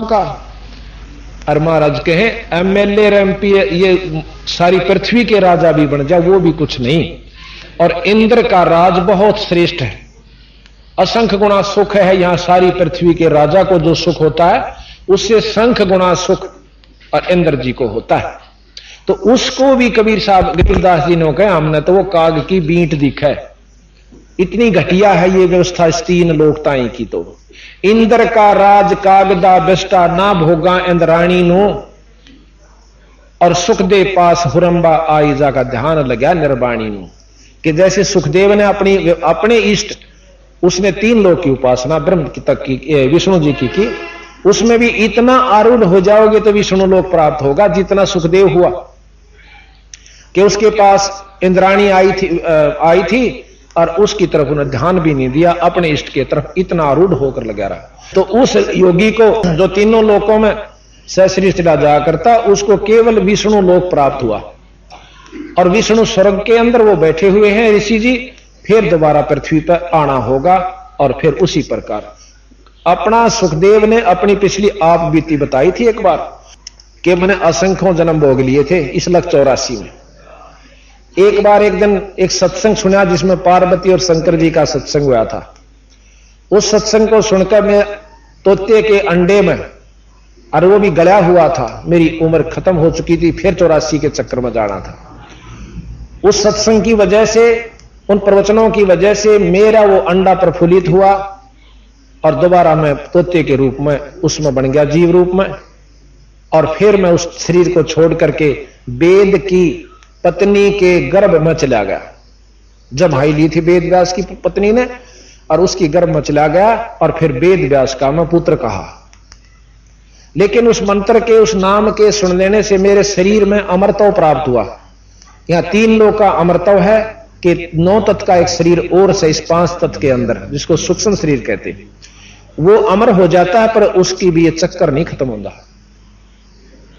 का। और महाराज कहे एमएलए एमपी ये सारी पृथ्वी के राजा भी बन जाए वो भी कुछ नहीं। और इंद्र का राज बहुत श्रेष्ठ है, असंख्य गुना सुख है। यहां सारी पृथ्वी के राजा को जो सुख होता है उससे संख्य गुना सुख और इंद्र जी को होता है। तो उसको भी कबीर साहब कबीरदास जी ने कहा हमने तो वो काग की बींट दिखा है, इतनी घटिया है ये व्यवस्था इस तीन लोकताएं की। तो इंद्र का राज कागदा बेस्टा ना भोगा इंद्राणी नो, और सुखदेव पास हुरंबा आई जाका ध्यान लगा निर्वाणी नो। कि जैसे सुखदेव ने अपने इष्ट उसने तीन लोक की उपासना ब्रह्म तक की, विष्णु जी की, उसमें भी इतना आरूढ़ हो जाओगे तो विष्णु लोक प्राप्त होगा जितना सुखदेव हुआ कि उसके पास इंद्राणी आई थी और उसकी तरफ उन्हें ध्यान भी नहीं दिया, अपने इष्ट की तरफ इतना आरूढ़ होकर लगा रहा। तो उस योगी को जो तीनों लोकों में सश्रेष्ठ जाया करता उसको केवल विष्णु लोक प्राप्त हुआ। और विष्णु स्वर्ग के अंदर वो बैठे हुए हैं ऋषि जी, फिर दोबारा पृथ्वी पर आना होगा। और फिर उसी प्रकार अपना सुखदेव ने अपनी पिछली आप बीती बताई थी एक बार कि मैंने असंख्यों जन्म भोग लिए थे इस लख 84 में। एक बार एक दिन एक सत्संग सुना जिसमें पार्वती और शंकर जी का सत्संग हुआ था। उस सत्संग को सुनकर मैं तोते के अंडे में, और वो भी गला हुआ था, मेरी उम्र खत्म हो चुकी थी, फिर 84 के चक्कर में जाना था। उस सत्संग की वजह से, उन प्रवचनों की वजह से मेरा वो अंडा प्रफुल्लित हुआ और दोबारा मैं तोते के रूप में उसमें बन गया, जीव रूप में। और फिर मैं उस शरीर को छोड़ करके वेद की पत्नी के गर्भ में चला गया। जमाई ली थी वेद व्यास की पत्नी ने और उसकी गर्भ में चला गया और फिर वेद व्यास का मैं पुत्र कहा। लेकिन उस मंत्र के, उस नाम के सुन लेने से मेरे शरीर में अमरत्व प्राप्त हुआ। यहां तीन लोक का अमरत्व है कि 9 तत्व का एक शरीर और से इस 5 तत्व के अंदर, जिसको सूक्ष्म शरीर कहते हैं, वो अमर हो जाता है, पर उसकी भी ये चक्कर नहीं खत्म होता।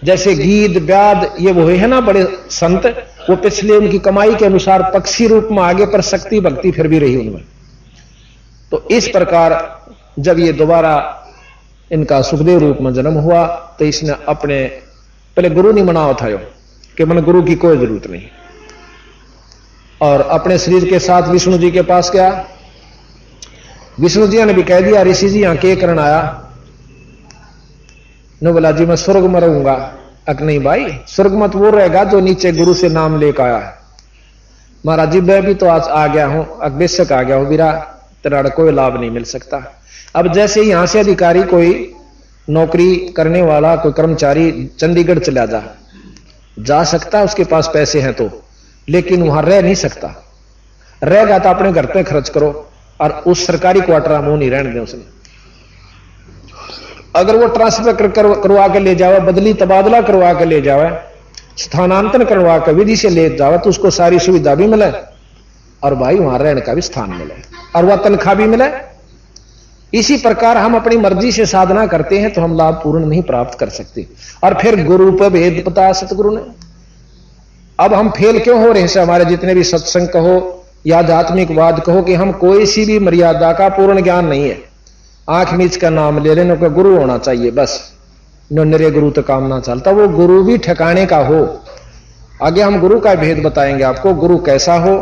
जैसे गीद व्याद ये वो है ना बड़े संत, वो पिछले उनकी कमाई के अनुसार पक्षी रूप में आगे, पर शक्ति भक्ति फिर भी रही उनमें। तो इस प्रकार जब ये दोबारा इनका सुखदेव रूप में जन्म हुआ तो इसने अपने पहले गुरु नहीं मनाया था यो कि मैंने गुरु की कोई जरूरत नहीं, और अपने शरीर के साथ विष्णु जी के पास गया। विष्णु जी ने भी कह दिया ऋषि जी यहां के करना आया? नो बोला जी मैं स्वर्ग में रहूंगा। अक नहीं भाई, स्वर्ग मत वो रहेगा जो नीचे गुरु से नाम लेकर आया है। महाराज जी मैं भी तो आज आ गया हूं, बेशक आ गया हूं, मेरा तेरा कोई लाभ नहीं मिल सकता। अब जैसे यहां से अधिकारी कोई नौकरी करने वाला कोई कर्मचारी चंडीगढ़ चला जा सकता है, उसके पास पैसे हैं तो, लेकिन वहां रह नहीं सकता। रहेगा तो अपने घर पे खर्च करो, और उस सरकारी क्वार्टर में नहीं रहने दें उसने। अगर वो ट्रांसफर करवा के ले जावे, बदली तबादला करवा के ले जावे, स्थानांतरण करवा के विधि से ले जावे, तो उसको सारी सुविधा भी मिले और भाई वहां रहने का भी स्थान मिले और वह तनख्वाह भी मिले। इसी प्रकार हम अपनी मर्जी से साधना करते हैं तो हम लाभ पूर्ण नहीं प्राप्त कर सकते। और फिर गुरु पर भेद बताया सतगुरु ने। अब हम फेल क्यों हो रहे हैं? हमारे जितने भी सत्संग कहो या आध्यात्मिकवाद कहो कि हम कोई सी भी मर्यादा का पूर्ण ज्ञान नहीं है। आंख मीच का नाम ले लेने का गुरु होना चाहिए बस, निरे गुरु तो काम ना चलता। वो गुरु भी ठिकाने का हो। आगे हम गुरु का भेद बताएंगे आपको, गुरु कैसा हो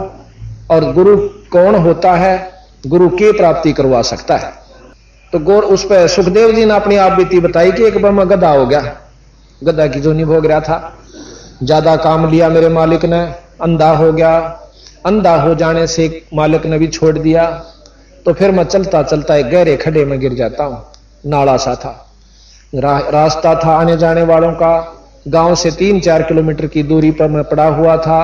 और गुरु कौन होता है, गुरु के प्राप्ति करवा सकता है। तो गौर उस पर सुखदेव जी ने अपनी आप बीती बताई कि एक बार मैं गधा हो गया, गधा की जोनी भोग रहा था, ज्यादा काम लिया मेरे मालिक ने, अंधा हो गया। अंधा हो जाने से मालिक ने भी छोड़ दिया, तो फिर मैं चलता चलता एक गहरे खड्डे में गिर जाता हूं। नाला सा था, रास्ता था आने जाने वालों का, गांव से 3-4 किलोमीटर की दूरी पर मैं पड़ा हुआ था।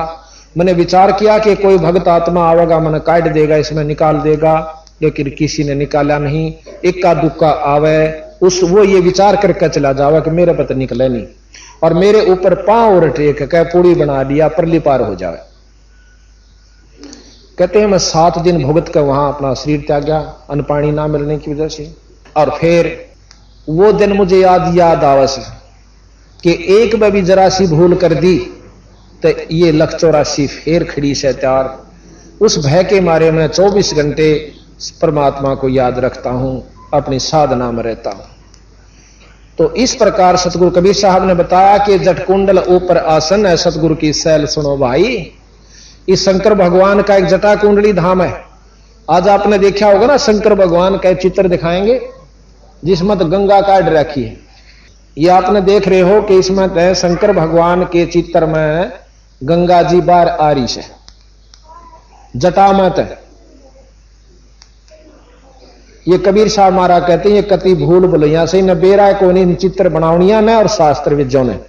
मैंने विचार किया कि कोई भक्त आत्मा आवेगा, मैंने काट देगा, इसमें निकाल देगा, लेकिन किसी ने निकाला नहीं। इक्का दुक्का आवे वो ये विचार करके चला जावा कि मेरे पता निकले नहीं, और मेरे ऊपर पांव और टेक के पूड़ी बना दिया, परली पार हो जावे। कहते हैं मैं 7 दिन भुगत कर वहां अपना शरीर त्यागा, अन्न पानी ना मिलने की वजह से। और फिर वो दिन मुझे याद आवस कि एक बार भी जरा सी भूल कर दी तो ये लख 84 फेर खड़ी से तैयार। उस भय के मारे मैं 24 घंटे परमात्मा को याद रखता हूं, अपनी साधना में रहता हूं। तो इस प्रकार सतगुरु कबीर साहब ने बताया कि जटकुंडल ऊपर आसन है सतगुरु की सैल सुनो भाई। इस शंकर भगवान का एक जटा कुंडली धाम है। आज आपने देखा होगा ना, शंकर भगवान का चित्र दिखाएंगे जिसमें तो गंगा काट रखी है। ये आपने देख रहे हो कि इसमें तो शंकर भगवान के चित्र में गंगा जी बाहर आ रही है, जटा मत है। ये कबीर साहब महाराज कहते हैं ये कति भूल भुलैया से न बेरा को इन चित्र बनावनिया ने और शास्त्र विद्यों ने।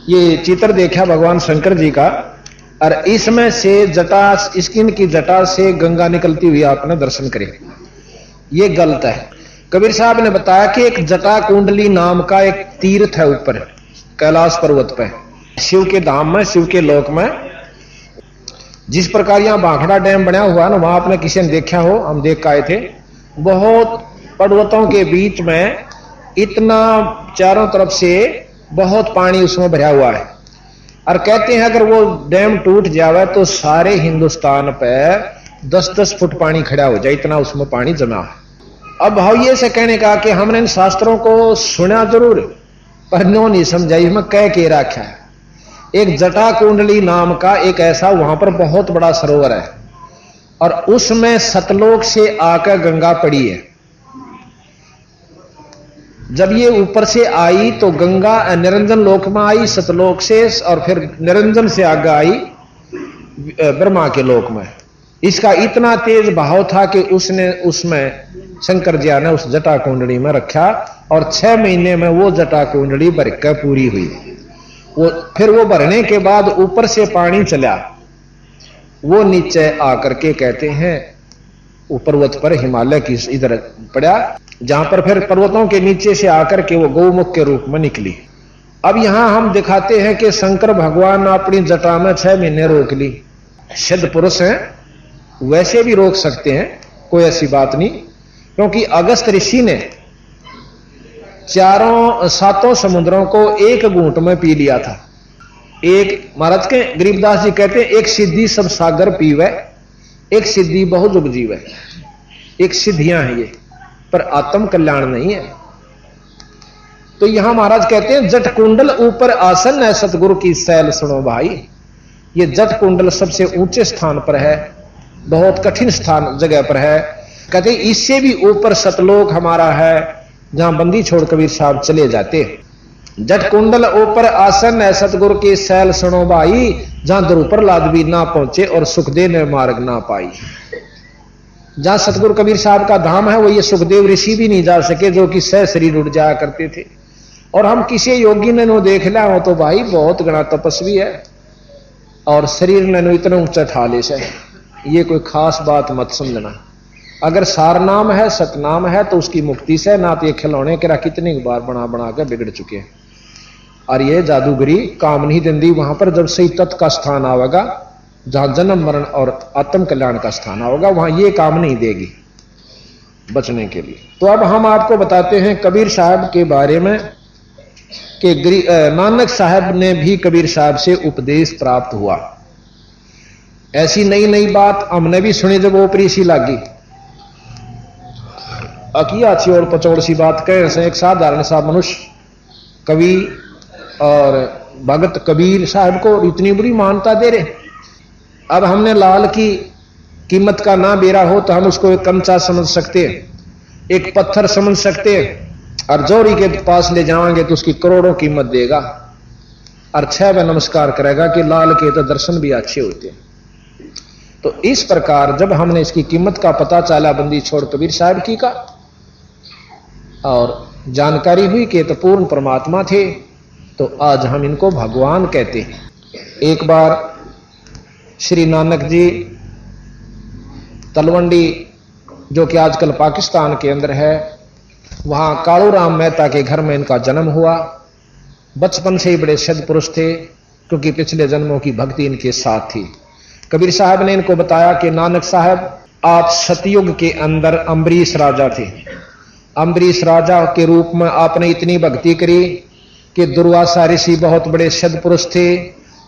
ये चित्र देखा भगवान शंकर जी का, और इसमें से जटा, स्किन की जटा से गंगा निकलती हुई आपने दर्शन करे। ये गलत है। कबीर साहब ने बताया कि एक जटा कुंडली नाम का एक तीर्थ है ऊपर कैलाश पर्वत पे, शिव के धाम में, शिव के लोक में। जिस प्रकार यहां भाखड़ा डैम बना हुआ ना, वहां आपने किसी ने देखा हो, हम देख के आए थे। बहुत पर्वतों के बीच में इतना चारों तरफ से बहुत पानी उसमें भरा हुआ है, और कहते हैं अगर वो डैम टूट जावे तो सारे हिंदुस्तान पे 10-10 फुट पानी खड़ा हो जाए, इतना उसमें पानी जमा है। अब भाइये से कहने का कि हमने इन शास्त्रों को सुना जरूर पर नो नहीं समझा, इसमें कह के रखा है। एक जटा कुंडली नाम का एक ऐसा वहां पर बहुत बड़ा सरोवर है, और उसमें सतलोक से आकर गंगा पड़ी है। जब ये ऊपर से आई तो गंगा निरंजन लोक में आई सतलोक से, और फिर निरंजन से आगे आई ब्रह्मा के लोक में। इसका इतना तेज बहाव था कि उसने उसमें शंकर जी ने उस जटा कुंडली में रखा, और 6 महीने में वो जटा कुंडली भरकर पूरी हुई। फिर वो भरने के बाद ऊपर से पानी चला, वो नीचे आकर के कहते हैं वो पर्वत पर हिमालय की इधर पड़ा, जहां पर फिर पर्वतों के नीचे से आकर के वो गौमुख के रूप में निकली। अब यहां हम दिखाते हैं कि शंकर भगवान ने अपनी जटा में 6 महीने रोक ली। सिद्ध पुरुष हैं, वैसे भी रोक सकते हैं, कोई ऐसी बात नहीं, क्योंकि अगस्त ऋषि ने 7 समुद्रों को एक घूंट में पी लिया था। एक महाराज के गरीबदास जी कहते हैं एक सिद्धि सब सागर पीवे, एक सिद्धि बहुत उपजीव है। एक सिद्धियां हैं ये, पर आत्म कल्याण नहीं है। तो यहां महाराज कहते हैं जट कुंडल ऊपर आसन है सतगुरु की सैल सुनो भाई। ये जट कुंडल सबसे ऊंचे स्थान पर है, बहुत कठिन स्थान जगह पर है। कहते इससे भी ऊपर सतलोक हमारा है, जहां बंदी छोड़ कबीर साहब चले जाते। जट कुंडल ऊपर आसन है सतगुरु की सैल सुनो भाई, जहां ध्रुव लाद भी ना पहुंचे और सुखदेव ने मार्ग ना पाई। जहां सतगुरु कबीर साहब का धाम है, वो ये सुखदेव ऋषि भी नहीं जा सके, जो कि सह शरीर उड़ जाया करते थे। और हम किसी योगी ने नो देख लिया हो तो भाई बहुत गणा तपस्वी है, और शरीर ने नो इतना ऊंचा ठाले से, ये कोई खास बात मत समझना। अगर सार नाम है, सतनाम है, तो उसकी मुक्ति से ना तो ये खिलौने के कितनी बार बना बना कर बिगड़ चुके हैं। और ये जादूगरी काम नहीं देंदी वहां पर। जब सही तत्व का स्थान आवेगा, जहां जन्म मरण और आत्म कल्याण का स्थान आवेगा, वहां ये काम नहीं देगी बचने के लिए। तो अब हम आपको बताते हैं कबीर साहब के बारे में कि नानक साहब ने भी कबीर साहब से उपदेश प्राप्त हुआ। ऐसी नई नई बात हमने भी सुनी जब ऊपरी सी लागी। अकिया चोर पचौड़ सी बात कहे से एक साधारण सा मनुष्य कवि और भगत कबीर साहब को इतनी बुरी मान्यता दे रहे। अब हमने लाल की कीमत का ना बेरा हो तो हम उसको एक कंचा समझ सकते हैं, एक पत्थर समझ सकते हैं, और जोरी के पास ले जाएंगे तो उसकी करोड़ों कीमत देगा, और 6 बार नमस्कार करेगा कि लाल के तो दर्शन भी अच्छे होते हैं। तो इस प्रकार जब हमने इसकी कीमत का पता चला बंदी छोड़ कबीर साहब की का, और जानकारी हुई कि तो पूर्ण परमात्मा थे, तो आज हम इनको भगवान कहते हैं। एक बार श्री नानक जी तलवंडी, जो कि आजकल पाकिस्तान के अंदर है, वहां कालूराम मेहता के घर में इनका जन्म हुआ। बचपन से ही बड़े सिद्ध पुरुष थे, क्योंकि पिछले जन्मों की भक्ति इनके साथ थी। कबीर साहब ने इनको बताया कि नानक साहब, आप सतयुग के अंदर अम्बरीश राजा थे। अम्बरीश राजा के रूप में आपने इतनी भक्ति करी कि दुर्वासा ऋषि बहुत बड़े सिद्ध पुरुष थे,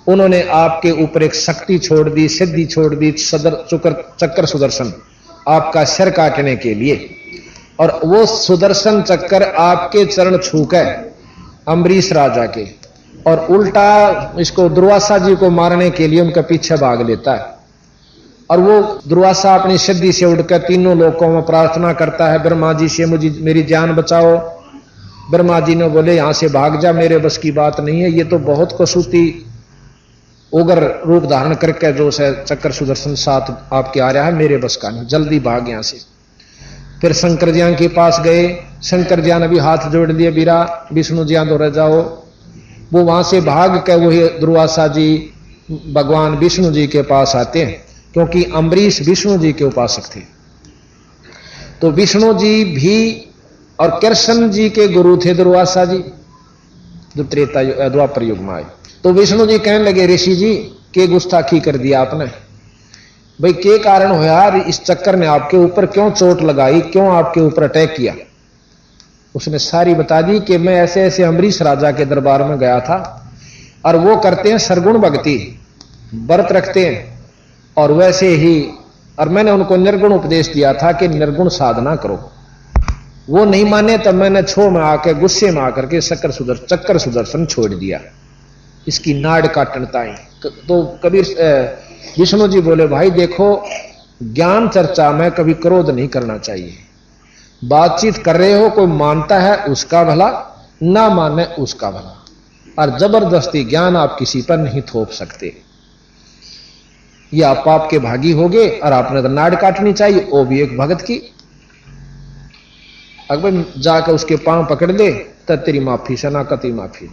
उन्होंने आपके ऊपर एक शक्ति छोड़ दी, सिद्धि छोड़ दी, चक्कर सुदर्शन, आपका सिर काटने के लिए। और वो सुदर्शन चक्कर आपके चरण छूकर अम्बरीश राजा के, और उल्टा इसको दुर्वासा जी को मारने के लिए उनके पीछे भाग लेता है। और वो दुर्वासा अपनी सिद्धि से उड़कर तीनों लोकों में प्रार्थना करता है, ब्रह्मा जी से मुझे मेरी जान बचाओ। ब्रह्मा जी ने बोले यहां से भाग जा, मेरे बस की बात नहीं है, ये तो बहुत कसूती उग्र रूप धारण करके जो चक्र सुदर्शन साथ आपके आ रहा है, मेरे बस का नहीं, जल्दी भाग यहां से। फिर शंकर ज्ञान के पास गए, शंकर ज्ञान अभी हाथ जोड़ दिए, बीरा विष्णु ज्ञान दो जाओ। वो वहां से भाग के वही दुर्वासा जी भगवान विष्णु जी के पास आते हैं, क्योंकि अम्बरीश विष्णु जी के उपासक थे। तो विष्णु जी भी और कृष्ण जी के गुरु थे दुर्वासा जी, जो त्रेता द्वापर युग में आए। तो विष्णु जी कहने लगे, ऋषि जी के गुस्ताखी कर दिया आपने, भाई के कारण हो यार, इस चक्कर ने आपके ऊपर क्यों चोट लगाई, क्यों आपके ऊपर अटैक किया। उसने सारी बता दी कि मैं ऐसे ऐसे अम्बरीश राजा के दरबार में गया था, और वो करते हैं सरगुण भक्ति, व्रत रखते हैं, और वैसे ही, और मैंने उनको निर्गुण उपदेश दिया था कि निर्गुण साधना करो। वो नहीं माने, तब मैंने छो में आकर गुस्से में आकर के चक्कर सुदर्शन छोड़ दिया, इसकी नाड़ काटनताएं। तो कबीर विष्णु जी बोले, भाई देखो, ज्ञान चर्चा में कभी क्रोध नहीं करना चाहिए। बातचीत कर रहे हो, कोई मानता है उसका भला, ना माने उसका भला, और जबरदस्ती ज्ञान आप किसी पर नहीं थोप सकते। ये आप पाप के भागी होगे, और आपने तो नाड़ काटनी चाहिए, वो भी एक भगत की। अगर जाकर उसके पांव पकड़ ले तो तेरी माफी से ना कती माफी।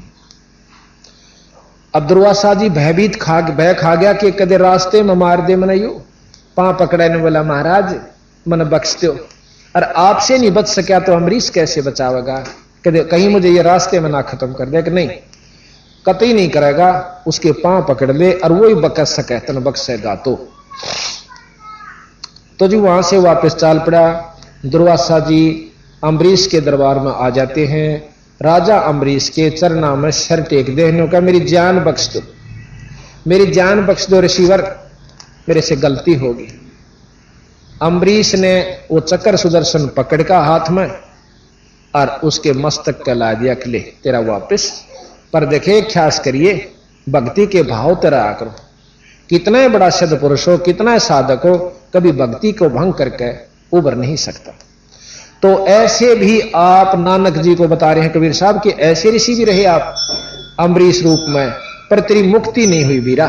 अब दुर्वासा जी भयभीत भय खा गया कि कदे रास्ते में मार दे मन, यू पांव पकड़ने वाला महाराज मन बख्श दो, और आपसे नहीं बच सका तो अम्बरीश कैसे बचावेगा, कदे कहीं मुझे ये रास्ते में ना खत्म कर दे। कि नहीं, कतई नहीं करेगा, उसके पांव पकड़ ले और वो ही बकस सके तन बख्शेगा। तो जी वहां से वापस चाल पड़ा। दुर्वासा जी अम्बरीश के दरबार में आ जाते हैं, राजा अम्बरीश के चरणों में सर टेक देने का, मेरी जान बख्श दो, मेरी जान बख्श दो ऋषिवर, मेरे से गलती होगी। अम्बरीश ने वो चक्र सुदर्शन पकड़ का हाथ में और उसके मस्तक का ला दिया, ले तेरा वापस। पर देखे, ख्यास करिए, भक्ति के भाव तेरा करो। कितना बड़ा सिद्ध पुरुष हो, कितना साधक हो, कभी भक्ति को भंग करके उबर नहीं सकता। तो ऐसे भी आप नानक जी को बता रहे हैं कबीर साहब कि ऐसे ऋषि भी रहे आप अम्बरीश रूप में, पर तेरी मुक्ति नहीं हुई बीरा।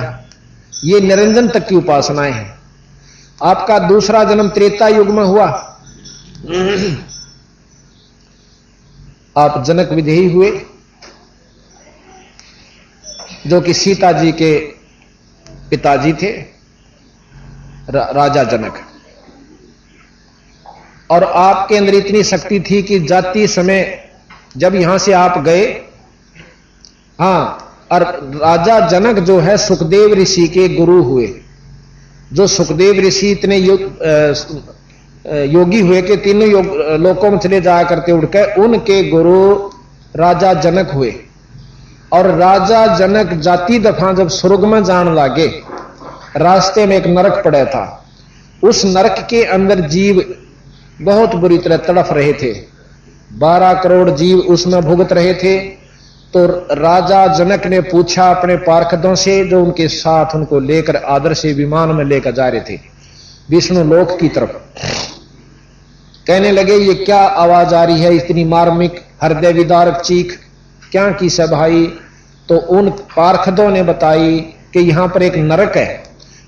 ये निरंजन तक की उपासनाएं हैं। आपका दूसरा जन्म त्रेता युग में हुआ, आप जनक विदेही हुए, जो कि सीता जी के पिताजी थे, राजा जनक। और आपके अंदर इतनी शक्ति थी कि जाति समय जब यहां से आप गए, हां, और राजा जनक जो है सुखदेव ऋषि के गुरु हुए। जो सुखदेव ऋषि इतने योगी हुए कि तीनों लोकों में चले जाया करते उड़कर, उनके गुरु राजा जनक हुए। और राजा जनक जाति दफा जब स्वर्ग में जान लागे, रास्ते में एक नरक पड़ा था। उस नरक के अंदर जीव बहुत बुरी तरह तड़फ रहे थे, 12 करोड़ जीव उसमें भुगत रहे थे। तो राजा जनक ने पूछा अपने पार्षदों से, जो उनके साथ उनको लेकर आदर से विमान में लेकर जा रहे थे विष्णु लोक की तरफ। कहने लगे, ये क्या आवाज आ रही है, इतनी मार्मिक हृदय विदारक चीख, क्या की सब भाई? तो उन पार्षदों ने बताई कि यहां पर एक नरक है,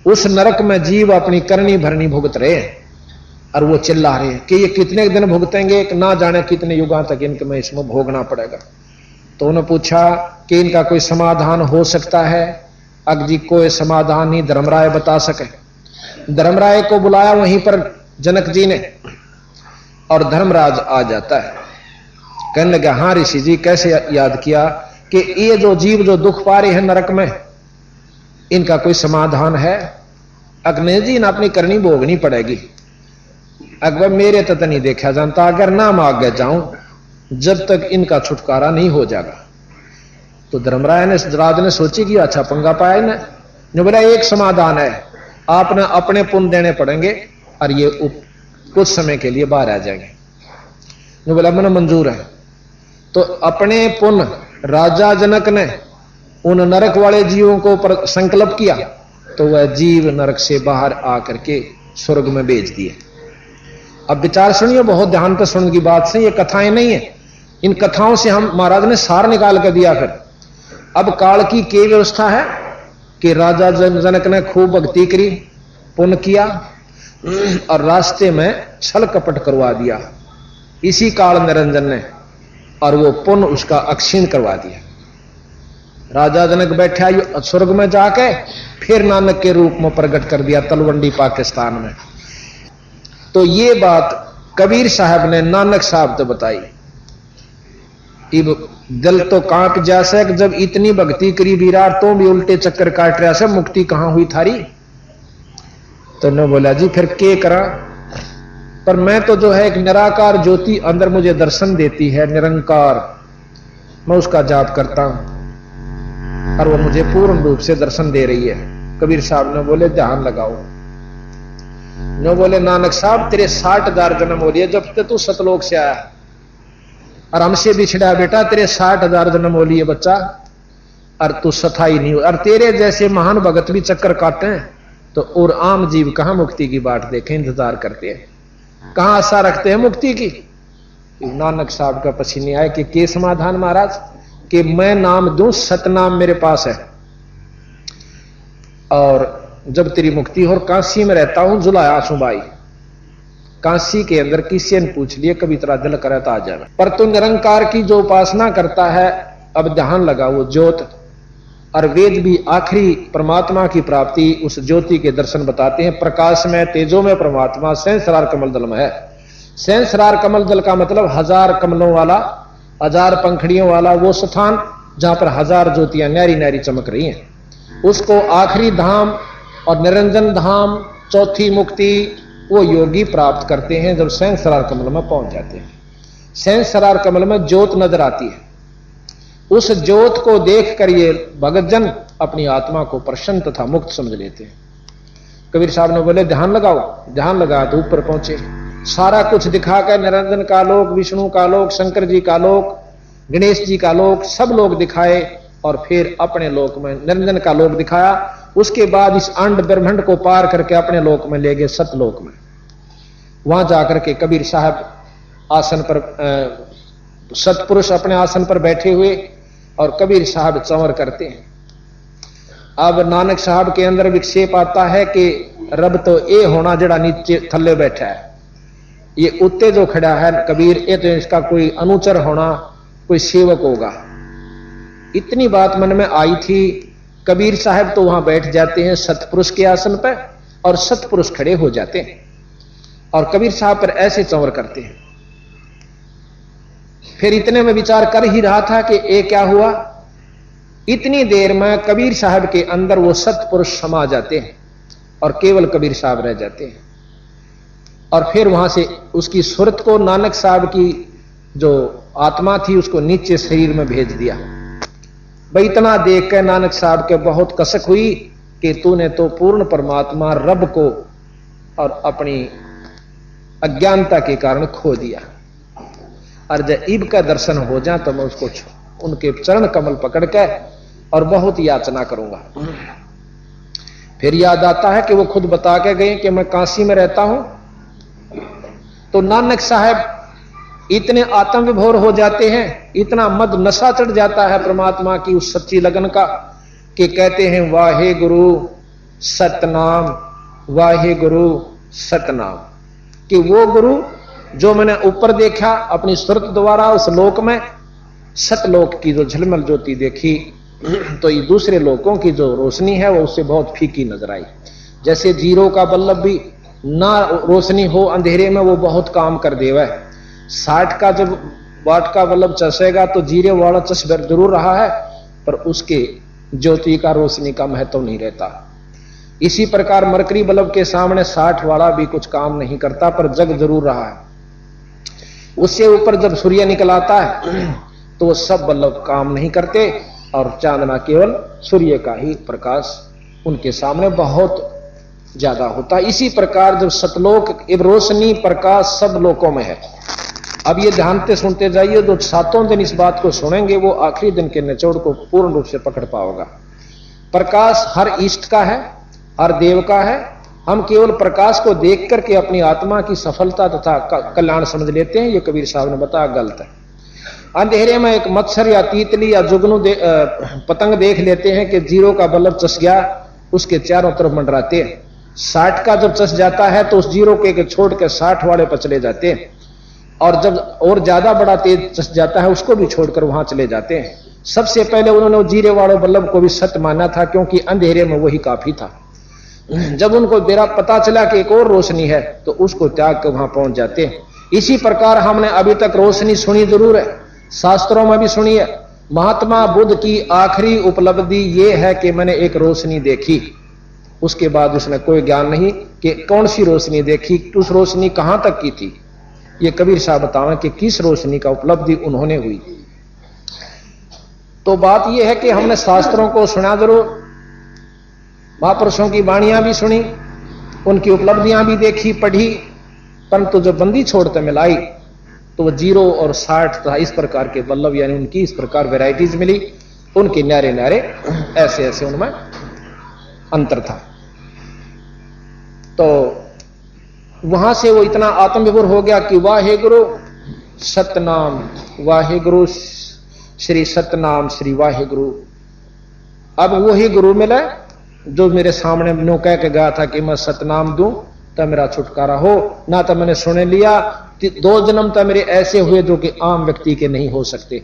उस नरक में जीव अपनी करनी भरनी भुगत रहे हैं। और वो चिल्ला रहे हैं कि ये कितने दिन भुगतेंगे, ना जाने कितने युगों तक इनके में इसमें भोगना पड़ेगा। तो उन्होंने पूछा कि इनका कोई समाधान हो सकता है? अग जी कोई समाधान नहीं धर्मराय बता सके। धर्मराय को बुलाया वहीं पर जनक जी ने, और धर्मराज आ जाता है। कहने लगा, हाँ ऋषि जी, कैसे याद किया कि ये जो जीव जो दुख पा रहे हैं नरक में, इनका कोई समाधान है? अग्नि जी ने अपनी करनी भोगनी पड़ेगी। अकबर मेरे तक नहीं देखा जानता, अगर ना मांग जाऊं जब तक इनका छुटकारा नहीं हो जाएगा। तो धर्मराय ने राज ने सोची कि अच्छा पंगा पाया ने बोला, एक समाधान है, आपने अपने पुण्य देने पड़ेंगे और ये कुछ समय के लिए बाहर आ जाएंगे। ने बोला मैंने मंजूर है। तो अपने पुण्य राजा जनक ने उन नरक वाले जीवों को संकल्प किया तो वह जीव नरक से बाहर आकर के स्वर्ग में भेज दिए। अब विचार सुनिए, बहुत ध्यान पर सुनने की बात से, ये कथाएं नहीं है, इन कथाओं से हम महाराज ने सार निकाल कर दिया। फिर अब काल की क्या व्यवस्था है कि राजा जनक ने खूब भक्ति करी, पुण्य किया और रास्ते में छल कपट करवा दिया इसी काल निरंजन ने, और वो पुण्य उसका अक्षीण करवा दिया। राजा जनक बैठा स्वर्ग में जाके फिर नानक के रूप में प्रकट कर दिया तलवंडी पाकिस्तान में। तो ये बात कबीर साहब ने नानक साहब तो बताई। इब दिल तो कांप जैसे जब इतनी भक्ति करी बीरार तो भी उल्टे चक्कर काट रहा से, मुक्ति कहां हुई थारी? तो ने बोला जी फिर के करा, पर मैं तो जो है एक निराकार ज्योति अंदर मुझे दर्शन देती है, निरंकार, मैं उसका जाप करता हूं और वो मुझे पूर्ण रूप से दर्शन दे रही है। कबीर साहब ने बोले ध्यान लगाओ। ने बोले नानक साहब तेरे 60,000 जन्म हो लिए जब तक तू सतलोक से आया, और हमसे बिछड़ा बेटा तेरे 60,000 जन्म हो लिए बच्चा, और तू सथाई नहीं हो, और तेरे जैसे महान भगत भी चक्कर काटे हैं तो और आम जीव कहां मुक्ति की बाट देखें, इंतजार करते हैं, कहां आशा रखते हैं मुक्ति की। नानक साहब का पसीने आए कि के समाधान महाराज, कि मैं नाम दूं, सतनाम मेरे पास है, और जब तेरी मुक्ति हो, काशी में रहता हूं जुलाया सुबाई, काशी के अंदर किसी ने पूछ लिया कभी तेरा दिल करे तो आ जाना, पर तू निरंकार की जो उपासना करता है, अब ध्यान लगा, वो ज्योत और वेद भी आखिरी परमात्मा की प्राप्ति उस ज्योति के दर्शन बताते हैं। प्रकाश में तेजो में परमात्मा सहस्रार कमल दल में है। सहस्रार कमल दल का मतलब 1000 कमलों वाला, 1000 पंखड़ियों वाला वो स्थान जहां पर 1000 ज्योतियां न्यारी न्यारी चमक रही हैं, उसको आखिरी धाम और निरंजन धाम, चौथी मुक्ति वो योगी प्राप्त करते हैं जब सहस्रार कमल में पहुंच जाते हैं। सहस्रार कमल में ज्योत नजर आती है, उस ज्योत को देखकर ये भगतजन अपनी आत्मा को प्रसन्न तथा मुक्त समझ लेते हैं। कबीर साहब ने बोले ध्यान लगाओ, ध्यान लगा तो ऊपर पहुंचे, सारा कुछ दिखाकर निरंजन का लोक, विष्णु का लोक, शंकर जी का लोक, गणेश जी का लोक, सब लोग दिखाए और फिर अपने लोक में निरंजन का लोक दिखाया। उसके बाद इस अंड ब्रह्मांड को पार करके अपने लोक में ले गए, सतलोक में। वहां जाकर के कबीर साहब आसन पर, सतपुरुष अपने आसन पर बैठे हुए और कबीर साहब चंवर करते हैं। अब नानक साहब के अंदर विक्षेप आता है कि रब तो ये होना जड़ा नीचे थल्ले बैठा है, ये उत्ते जो खड़ा है कबीर, ये तो इसका कोई अनुचर होना, कोई सेवक होगा। इतनी बात मन में आई थी। कबीर साहब तो वहां बैठ जाते हैं सतपुरुष के आसन पर और सतपुरुष खड़े हो जाते हैं और कबीर साहब पर ऐसे चंवर करते हैं। फिर इतने में विचार कर ही रहा था कि ये क्या हुआ। इतनी देर में कबीर साहब के अंदर वो सतपुरुष समा जाते हैं और केवल कबीर साहब रह जाते हैं। और फिर वहां से उसकी सुरत को, नानक साहब की जो आत्मा थी उसको नीचे शरीर में भेज दिया। भाई इतना देख कर नानक साहब के बहुत कसक हुई कि तूने तो पूर्ण परमात्मा रब को और अपनी अज्ञानता के कारण खो दिया, और जब ईब का दर्शन हो जाए तो मैं उसको उनके चरण कमल पकड़ के और बहुत याचना करूंगा। फिर याद आता है कि वो खुद बता के गए कि मैं काशी में रहता हूं। तो नानक साहब इतने आत्म विभोर हो जाते हैं, इतना मद नशा चढ़ जाता है परमात्मा की उस सच्ची लगन का कि कहते हैं वाहे गुरु सतनाम, वाहे गुरु सतनाम। कि वो गुरु जो मैंने ऊपर देखा अपनी सुरत द्वारा उस लोक में, सतलोक की जो झलमल ज्योति देखी, तो ये दूसरे लोकों की जो रोशनी है वो उससे बहुत फीकी नजर आई। जैसे जीरो का बल्ब भी ना रोशनी हो अंधेरे में वो बहुत काम कर देवा है। 60 का जब वाट का बल्ब चसेगा तो जीरे वाला चस जरूर रहा है, पर उसके ज्योति का रोशनी का महत्व नहीं रहता। इसी प्रकार मरकरी बल्ब के सामने 60 वाला भी कुछ काम नहीं करता, पर जग जरूर रहा है। उससे ऊपर जब सूर्य निकल आता है तो वो सब बल्ब काम नहीं करते और चांदना केवल सूर्य का ही प्रकाश उनके सामने बहुत ज्यादा होता है। इसी प्रकार जब सतलोक रोशनी प्रकाश सब लोकों में है, अब ये ध्यान से सुनते जाइए, जो 7 दिन इस बात को सुनेंगे वो आखिरी दिन के निचोड़ को पूर्ण रूप से पकड़ पाओगा। प्रकाश हर इष्ट का है, हर देव का है। हम केवल प्रकाश को देख करके अपनी आत्मा की सफलता तथा कल्याण समझ लेते हैं, ये कबीर साहब ने बताया गलत है। अंधेरे में एक मच्छर या तीतली या जुगनू पतंग देख लेते हैं कि 0 का बल्ब चस गया, उसके चारों तरफ मंडराते हैं। 60 का जब चस जाता है तो उस 0 के छोड़ के 60 वाले पर चले जाते हैं, और जब और ज्यादा बड़ा तेज चस जाता है उसको भी छोड़कर वहां चले जाते हैं। सबसे पहले उन्होंने 0 वाले बल्ब को भी सत्य माना था, क्योंकि अंधेरे में वही काफी था। जब उनको बेरा पता चला कि एक और रोशनी है तो उसको त्याग कर वहां पहुंच जाते हैं। इसी प्रकार हमने अभी तक रोशनी सुनी जरूर है, शास्त्रों में भी सुनी है। महात्मा बुद्ध की आखिरी उपलब्धि यह है कि मैंने एक रोशनी देखी, उसके बाद उसने कोई ज्ञान नहीं कि कौन सी रोशनी देखी, उस रोशनी कहां तक की थी। ये कबीर साहब बतावें कि किस रोशनी का उपलब्धि उन्होंने हुई। तो बात यह है कि हमने शास्त्रों को सुना जरूर, महापुरुषों की वाणियां भी सुनी, उनकी उपलब्धियां भी देखी पढ़ी, परंतु जब बंदी छोड़ते मिलाई तो वो 0 और 60 था इस प्रकार के बल्लभ, यानी उनकी इस प्रकार वैरायटीज मिली, उनके न्यारे न्यारे ऐसे ऐसे उनमें अंतर था। तो वहां से वो इतना आत्मविभोर हो गया कि वाहे गुरु सतनाम, वाहे गुरु श्री सतनाम श्री वाहे गुरु। अब वही गुरु मिला जो मेरे सामने नो कह के गया था कि मैं सतनाम दूं तो मेरा छुटकारा हो, ना तो मैंने सुन लिया। 2 जन्म तो मेरे ऐसे हुए जो कि आम व्यक्ति के नहीं हो सकते।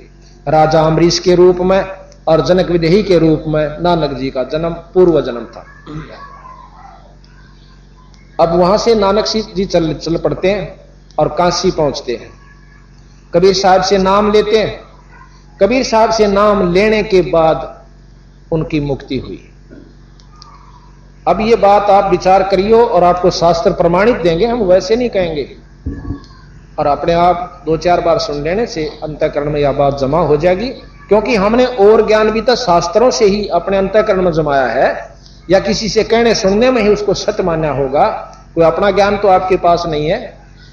राजा अम्बरीश के रूप में और जनक विदेही के रूप में नानक जी का जन्म पूर्व जन्म था। अब वहां से नानक जी चल पड़ते हैं और काशी पहुंचते हैं, कबीर साहब से नाम लेते हैं। कबीर साहब से नाम लेने के बाद उनकी मुक्ति हुई। अब ये बात आप विचार करियो और आपको शास्त्र प्रमाणित देंगे, हम वैसे नहीं कहेंगे। और अपने आप 2-4 बार सुन लेने से अंतःकरण में यह बात जमा हो जाएगी, क्योंकि हमने और ज्ञान भी तो शास्त्रों से ही अपने अंतःकरण में जमाया है, या किसी से कहने सुनने में ही उसको सत्य मानना होगा। कोई अपना ज्ञान तो आपके पास नहीं है।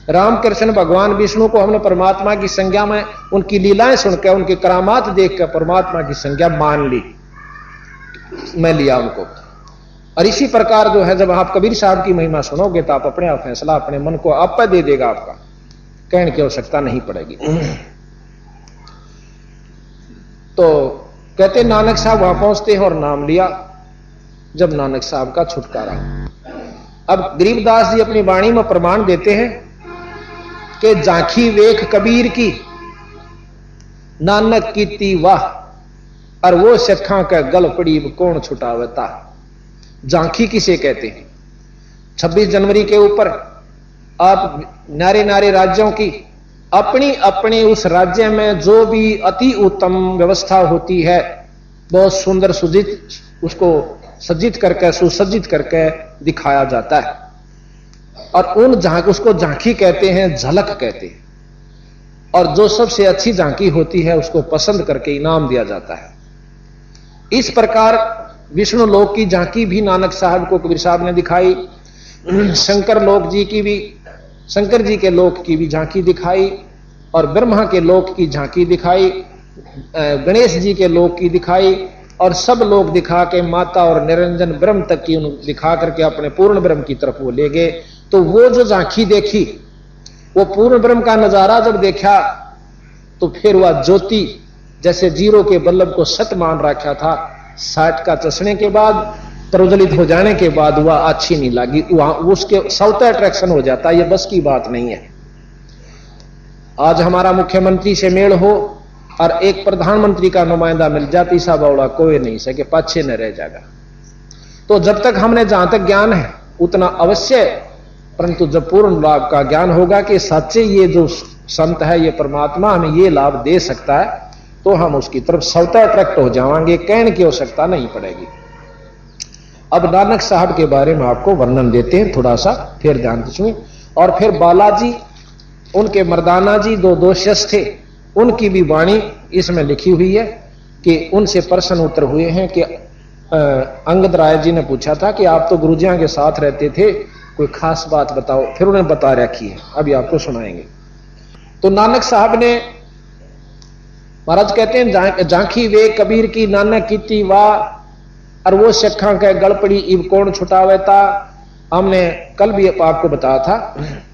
रामकृष्ण भगवान विष्णु को हमने परमात्मा की संज्ञा में उनकी लीलाएं सुनकर, उनके करामात देखकर परमात्मा की संज्ञा मान ली, मैं लिया उनको। और इसी प्रकार जो है, जब आप कबीर साहब की महिमा सुनोगे तो आप अपने आप फैसला अपने मन को आप पे दे देगा, आपका कहने की आवश्यकता नहीं पड़ेगी। तो कहते नानक साहब वहां पहुंचते हैं और नाम लिया। जब नानक साहब का छुटकारा, अब गरीबदास जी अपनी वाणी में प्रमाण देते हैं कि झांकी वेख कबीर की नानक कीती वाह, और वो सिखा का गल पड़ी कौन छुटावता। झांकी किसे कहते हैं? 26 जनवरी के ऊपर आप नारे नारे राज्यों की अपनी अपनी उस राज्य में जो भी अति उत्तम व्यवस्था होती है, बहुत सुंदर सुजित उसको सज्जित करके सुसज्जित करके दिखाया जाता है, और उन उसको झांकी कहते हैं, झलक कहते हैं। और जो सबसे अच्छी झांकी होती है उसको पसंद करके इनाम दिया जाता है। इस प्रकार विष्णु लोक की झांकी भी नानक साहब को कबीर साहब ने दिखाई। शंकर लोक जी की भी, शंकर जी के लोक की भी झांकी दिखाई, और ब्रह्मा के लोक की झांकी दिखाई, गणेश जी के लोक की दिखाई, और सब लोग दिखा के माता और निरंजन ब्रह्म तक की दिखा करके अपने पूर्ण ब्रह्म की तरफ वो ले गए। तो वो जो झांकी देखी, वो पूर्ण ब्रह्म का नजारा जब देखा तो फिर वह ज्योति जैसे 0 के बल्लभ को सत्य मान रखा था, 60 का चसने के बाद, प्रज्वलित हो जाने के बाद वह अच्छी नहीं लगी, वहां उसके सौता अट्रैक्शन हो जाता। यह बस की बात नहीं है। आज हमारा मुख्यमंत्री से मेल हो और एक प्रधानमंत्री का नुमाइंदा मिल जाती, सा बौड़ा कोई नहीं सके, पाछे न रह जाएगा। तो जब तक हमने जहां तक ज्ञान है उतना अवश्य, परंतु जब पूर्ण लाभ का ज्ञान होगा कि सच्चे ये जो संत है, ये परमात्मा हमें ये लाभ दे सकता है, तो हम उसकी तरफ स्वतः अट्रैक्ट हो जाएंगे, कहने की आवश्यकता नहीं पड़ेगी। अब नानक साहब के बारे में आपको वर्णन देते हैं थोड़ा सा, फिर ध्यान सुनिए। और फिर बालाजी, उनके मर्दाना जी 2 दोषस थे, उनकी भी वाणी इसमें लिखी हुई है कि उनसे प्रश्न उत्तर हुए हैं कि अंगद राय जी ने पूछा था कि आप तो गुरुजियां के साथ रहते थे, कोई खास बात बताओ। फिर उन्हें बता रखी है, अभी आपको सुनाएंगे। तो नानक साहब ने, महाराज कहते हैं, झांकी वे कबीर की नानक कीती वाह, और वो सिखा के गड़पड़ी इब कौन छुटावेता। हमने कल भी आपको बताया था,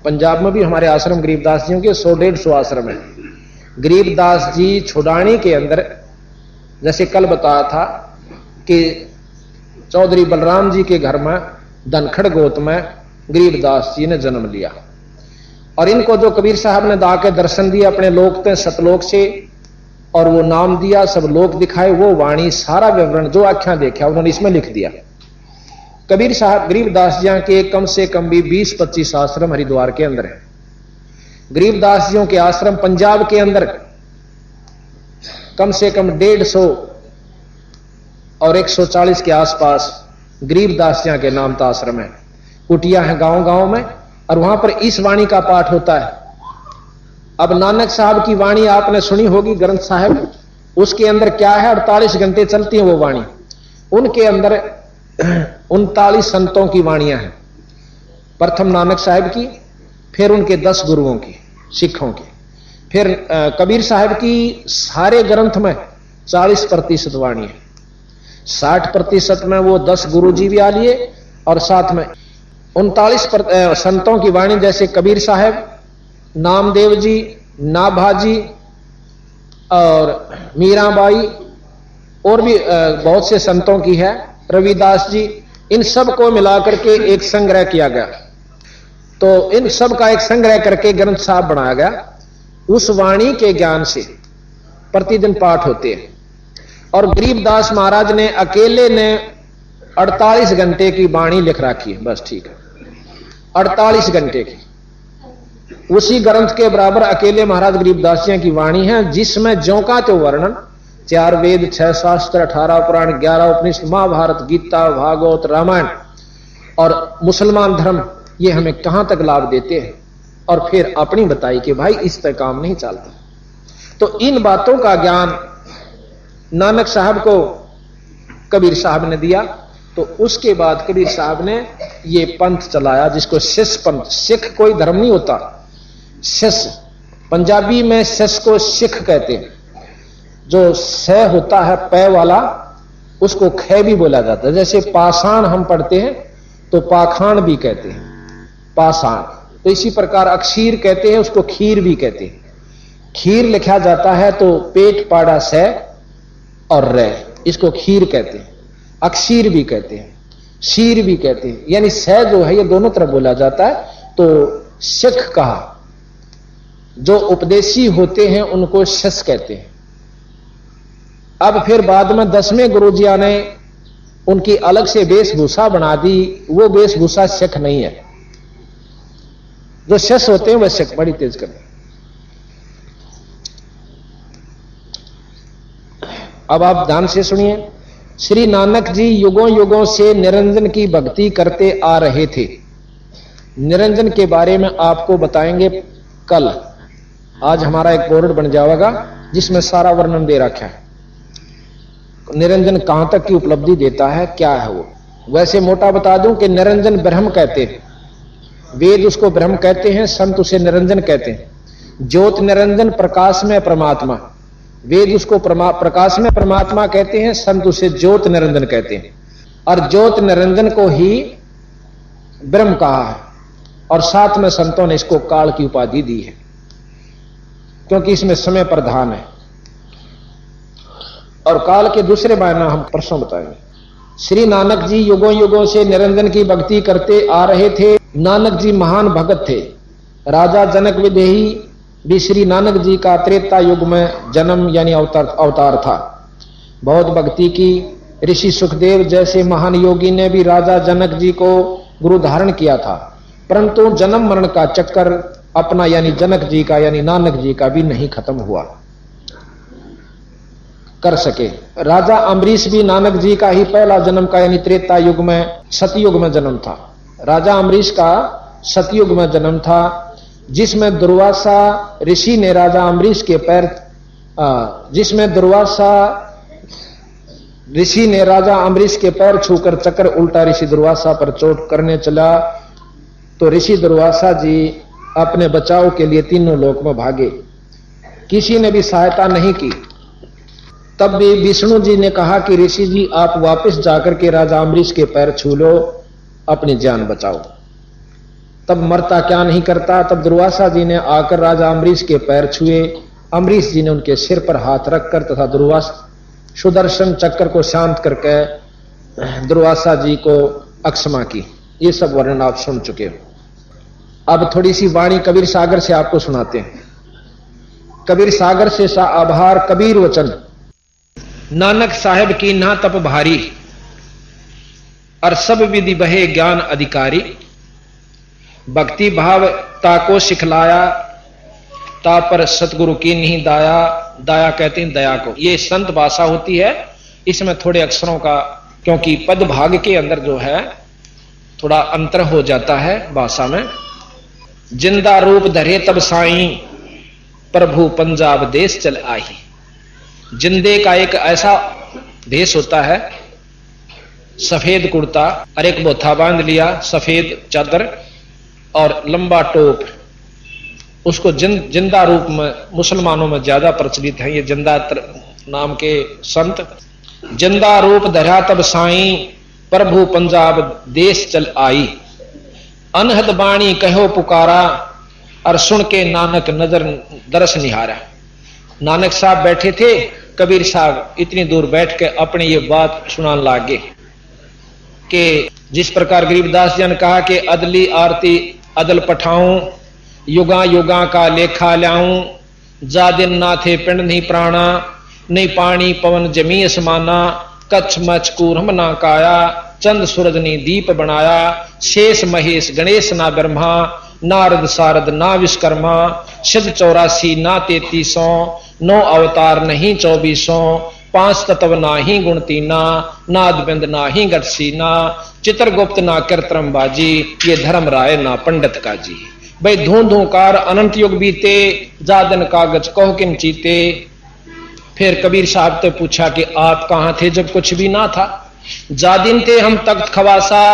पंजाब में भी हमारे आश्रम गरीबदास जियों के 100-150 आश्रम है। गरीबदास जी छुड़ाने के अंदर, जैसे कल बताया था कि चौधरी बलराम जी के घर में धनखड़ गोत में गरीबदास जी ने जन्म लिया, और इनको जो कबीर साहब ने दा के दर्शन दिए अपने लोक थे सतलोक से, और वो नाम दिया, सब लोक दिखाए, वो वाणी सारा विवरण जो आख्या देखा उन्होंने इसमें लिख दिया। कबीर साहब गरीबदास जी के कम से कम भी 20-25 आश्रम हरिद्वार के अंदर है। गरीबदास जियों के आश्रम पंजाब के अंदर कम से कम 150 और 140 के आसपास गरीबदास जी के नाम का आश्रम है। कुटिया है गांव-गांव में, और वहां पर इस वाणी का पाठ होता है। अब नानक साहब की वाणी आपने सुनी होगी, ग्रंथ साहब, उसके अंदर क्या है, 48 घंटे चलती है वो वाणी। उनके अंदर 39 संतों की वाणियां हैं। प्रथम नानक साहब की, फिर उनके 10 गुरुओं की, सिखों की, फिर कबीर साहब की सारे ग्रंथ में 40% वाणी है। 60% में वो 10 गुरु जी भी आ लिए, और साथ में 39 संतों की वाणी, जैसे कबीर साहब, नामदेव जी, नाभाजी और मीराबाई, और भी बहुत से संतों की है, रविदास जी, इन सब को मिलाकर के एक संग्रह किया गया। तो इन सब का एक संग्रह करके ग्रंथ साहब बनाया गया। उस वाणी के ज्ञान से प्रतिदिन पाठ होते हैं। और गरीबदास महाराज ने अकेले ने 48 घंटे की वाणी लिख रखी है, बस ठीक है, 48 घंटे की। उसी ग्रंथ के बराबर अकेले महाराज गरीबदास जी की वाणी है, जिसमें ज्यों का त्यो वर्णन 4 वेद, 6 शास्त्र, 18 पुराण, 11 उपनिषद, महाभारत, गीता, भागवत, रामायण और मुसलमान धर्म, ये हमें कहां तक लाभ देते हैं, और फिर अपनी बताई कि भाई इस पर काम नहीं चलता। तो इन बातों का ज्ञान नानक साहब को कबीर साहब ने दिया। तो उसके बाद कबीर साहब ने ये पंथ चलाया, जिसको शिष्य पंथ। सिख कोई धर्म नहीं होता, शिष्य, पंजाबी में शिष्य को सिख कहते हैं। जो स होता है पै वाला, उसको ख भी बोला जाता है। जैसे पाषाण हम पढ़ते हैं तो पाखाण भी कहते हैं, पाषाण। तो इसी प्रकार अक्षीर कहते हैं, उसको खीर भी कहते हैं। खीर लिखा जाता है तो पेट पाड़ा से और रे, इसको खीर कहते हैं। अक्षीर भी कहते हैं, शीर भी कहते हैं, यानी स जो है ये दोनों तरफ बोला जाता है। तो सिख कहा, जो उपदेशी होते हैं उनको शिष्य कहते हैं। अब फिर बाद में 10वें गुरुजिया ने उनकी अलग से वेशभूषा बना दी। वो वेशभूषा सिख नहीं है, जो शिष्य होते हैं वह सिख। बड़ी तेज कर, अब आप ध्यान से सुनिए। श्री नानक जी युगों युगों से निरंजन की भक्ति करते आ रहे थे। निरंजन के बारे में आपको बताएंगे कल। आज हमारा एक बोर्ड बन जाएगा जिसमें सारा वर्णन दे रखा है, निरंजन कहां तक की उपलब्धि देता है, क्या है वो। वैसे मोटा बता दूं कि निरंजन ब्रह्म कहते हैं, वेद उसको ब्रह्म कहते हैं, संत उसे निरंजन कहते हैं। ज्योत निरंजन, प्रकाश में परमात्मा, वेद उसको प्रकाश में परमात्मा कहते हैं, संत उसे ज्योत निरंजन कहते हैं। और ज्योत निरंजन को ही ब्रह्म कहा है, और साथ में संतों ने इसको काल की उपाधि दी है, क्योंकि इसमें समय प्रधान है। और काल के दूसरे मायने हम परसों बताएंगे। श्री नानक जी युगों युगों से निरंजन की भक्ति करते आ रहे थे। नानक जी महान भगत थे। राजा जनक विदेही भी श्री नानक जी का त्रेता युग में जन्म यानी अवतार था। बहुत भक्ति की। ऋषि सुखदेव जैसे महान योगी ने भी राजा जनक जी को गुरु धारण किया था, परंतु जन्म मरण का चक्कर अपना यानी जनक जी का यानी नानक जी का भी नहीं खत्म हुआ कर सके। राजा अम्बरीश भी नानक जी का ही पहला जन्म का यानी त्रेता युग में सतयुग में जन्म था। राजा अम्बरीश का सतयुग में जन्म था, जिसमें दुर्वासा ऋषि ने राजा अम्बरीश के पैर जिसमें दुर्वासा ऋषि ने राजा अम्बरीश के पैर छूकर चक्कर उल्टा ऋषि दुर्वासा पर चोट करने चला, तो ऋषि दुर्वासा जी अपने बचाव के लिए तीनों लोक में भागे, किसी ने भी सहायता नहीं की। तब भी विष्णु जी ने कहा कि ऋषि जी आप वापस जाकर के राजा अम्बरीश के पैर छू लो, अपनी जान बचाओ। तब मरता क्या नहीं करता। तब दुर्वासा जी ने आकर राजा अम्बरीश के पैर छुए। अम्बरीश जी ने उनके सिर पर हाथ रखकर तथा दुर्वासा सुदर्शन चक्र को शांत करके दुर्वासा जी को अक्षमा की। ये सब वर्णन आप सुन चुके हो। अब थोड़ी सी वाणी कबीर सागर से आपको सुनाते हैं। कबीर सागर से सा आभार कबीर वचन, नानक साहेब की ना तप भारी, और सब विधि बहे ज्ञान अधिकारी। भक्ति भाव ताको सिखलाया, ता पर सतगुरु की नहीं दाया। दाया कहते हैं दया को। ये संत भाषा होती है, इसमें थोड़े अक्षरों का, क्योंकि पद भाग के अंदर जो है थोड़ा अंतर हो जाता है भाषा में। जिंदा रूप धरे तब साईं, प्रभु पंजाब देश चल आई। जिंदे का एक ऐसा भेष होता है, सफेद कुर्ता और एक बोथा बांध लिया, सफेद चादर और लंबा टोप, उसको जिंदा रूप में मुसलमानों में ज्यादा प्रचलित है। ये जिंदा नाम के संत। जिंदा रूप धरा तब साईं, प्रभु पंजाब देश चल आई। अनहद बाणी कहो पुकारा, और सुन के नानक नजर दरस निहारा। नानक साहब बैठे थे, कबीर साहब इतनी दूर बैठ के अपनी ये बात सुनाने लागे कि जिस प्रकार गरीबदास जी ने कहा कि अदली आरती अदल पठाऊं, युगा युगा का लेखा ल्याऊं। जा दिन ना थे पिंड नहीं प्राणा, नहीं पानी पवन जमी असमाना। कच्छ मच कूरम ना काया, चंद सूरज ने दीप बनाया। शेष महेश गणेश ना ब्रह्मा, नारद सारद ना विश्वकर्मा। सिद्ध 84 ना 3300, 9 अवतार नहीं 2400। 5 तत्व ना ही गुण तीना, नाद बिंद ना ही गटसीना। चित्रगुप्त ना कृत्रम बाजी, ये धर्म राय ना पंडित का जी। भाई धूं धूकार अनंत युग बीते, जादन कागज कहो किन चीते। फिर कबीर साहब ने पूछा कि आप कहां थे जब कुछ भी ना था। जादिन थे हम तख्त खवासा,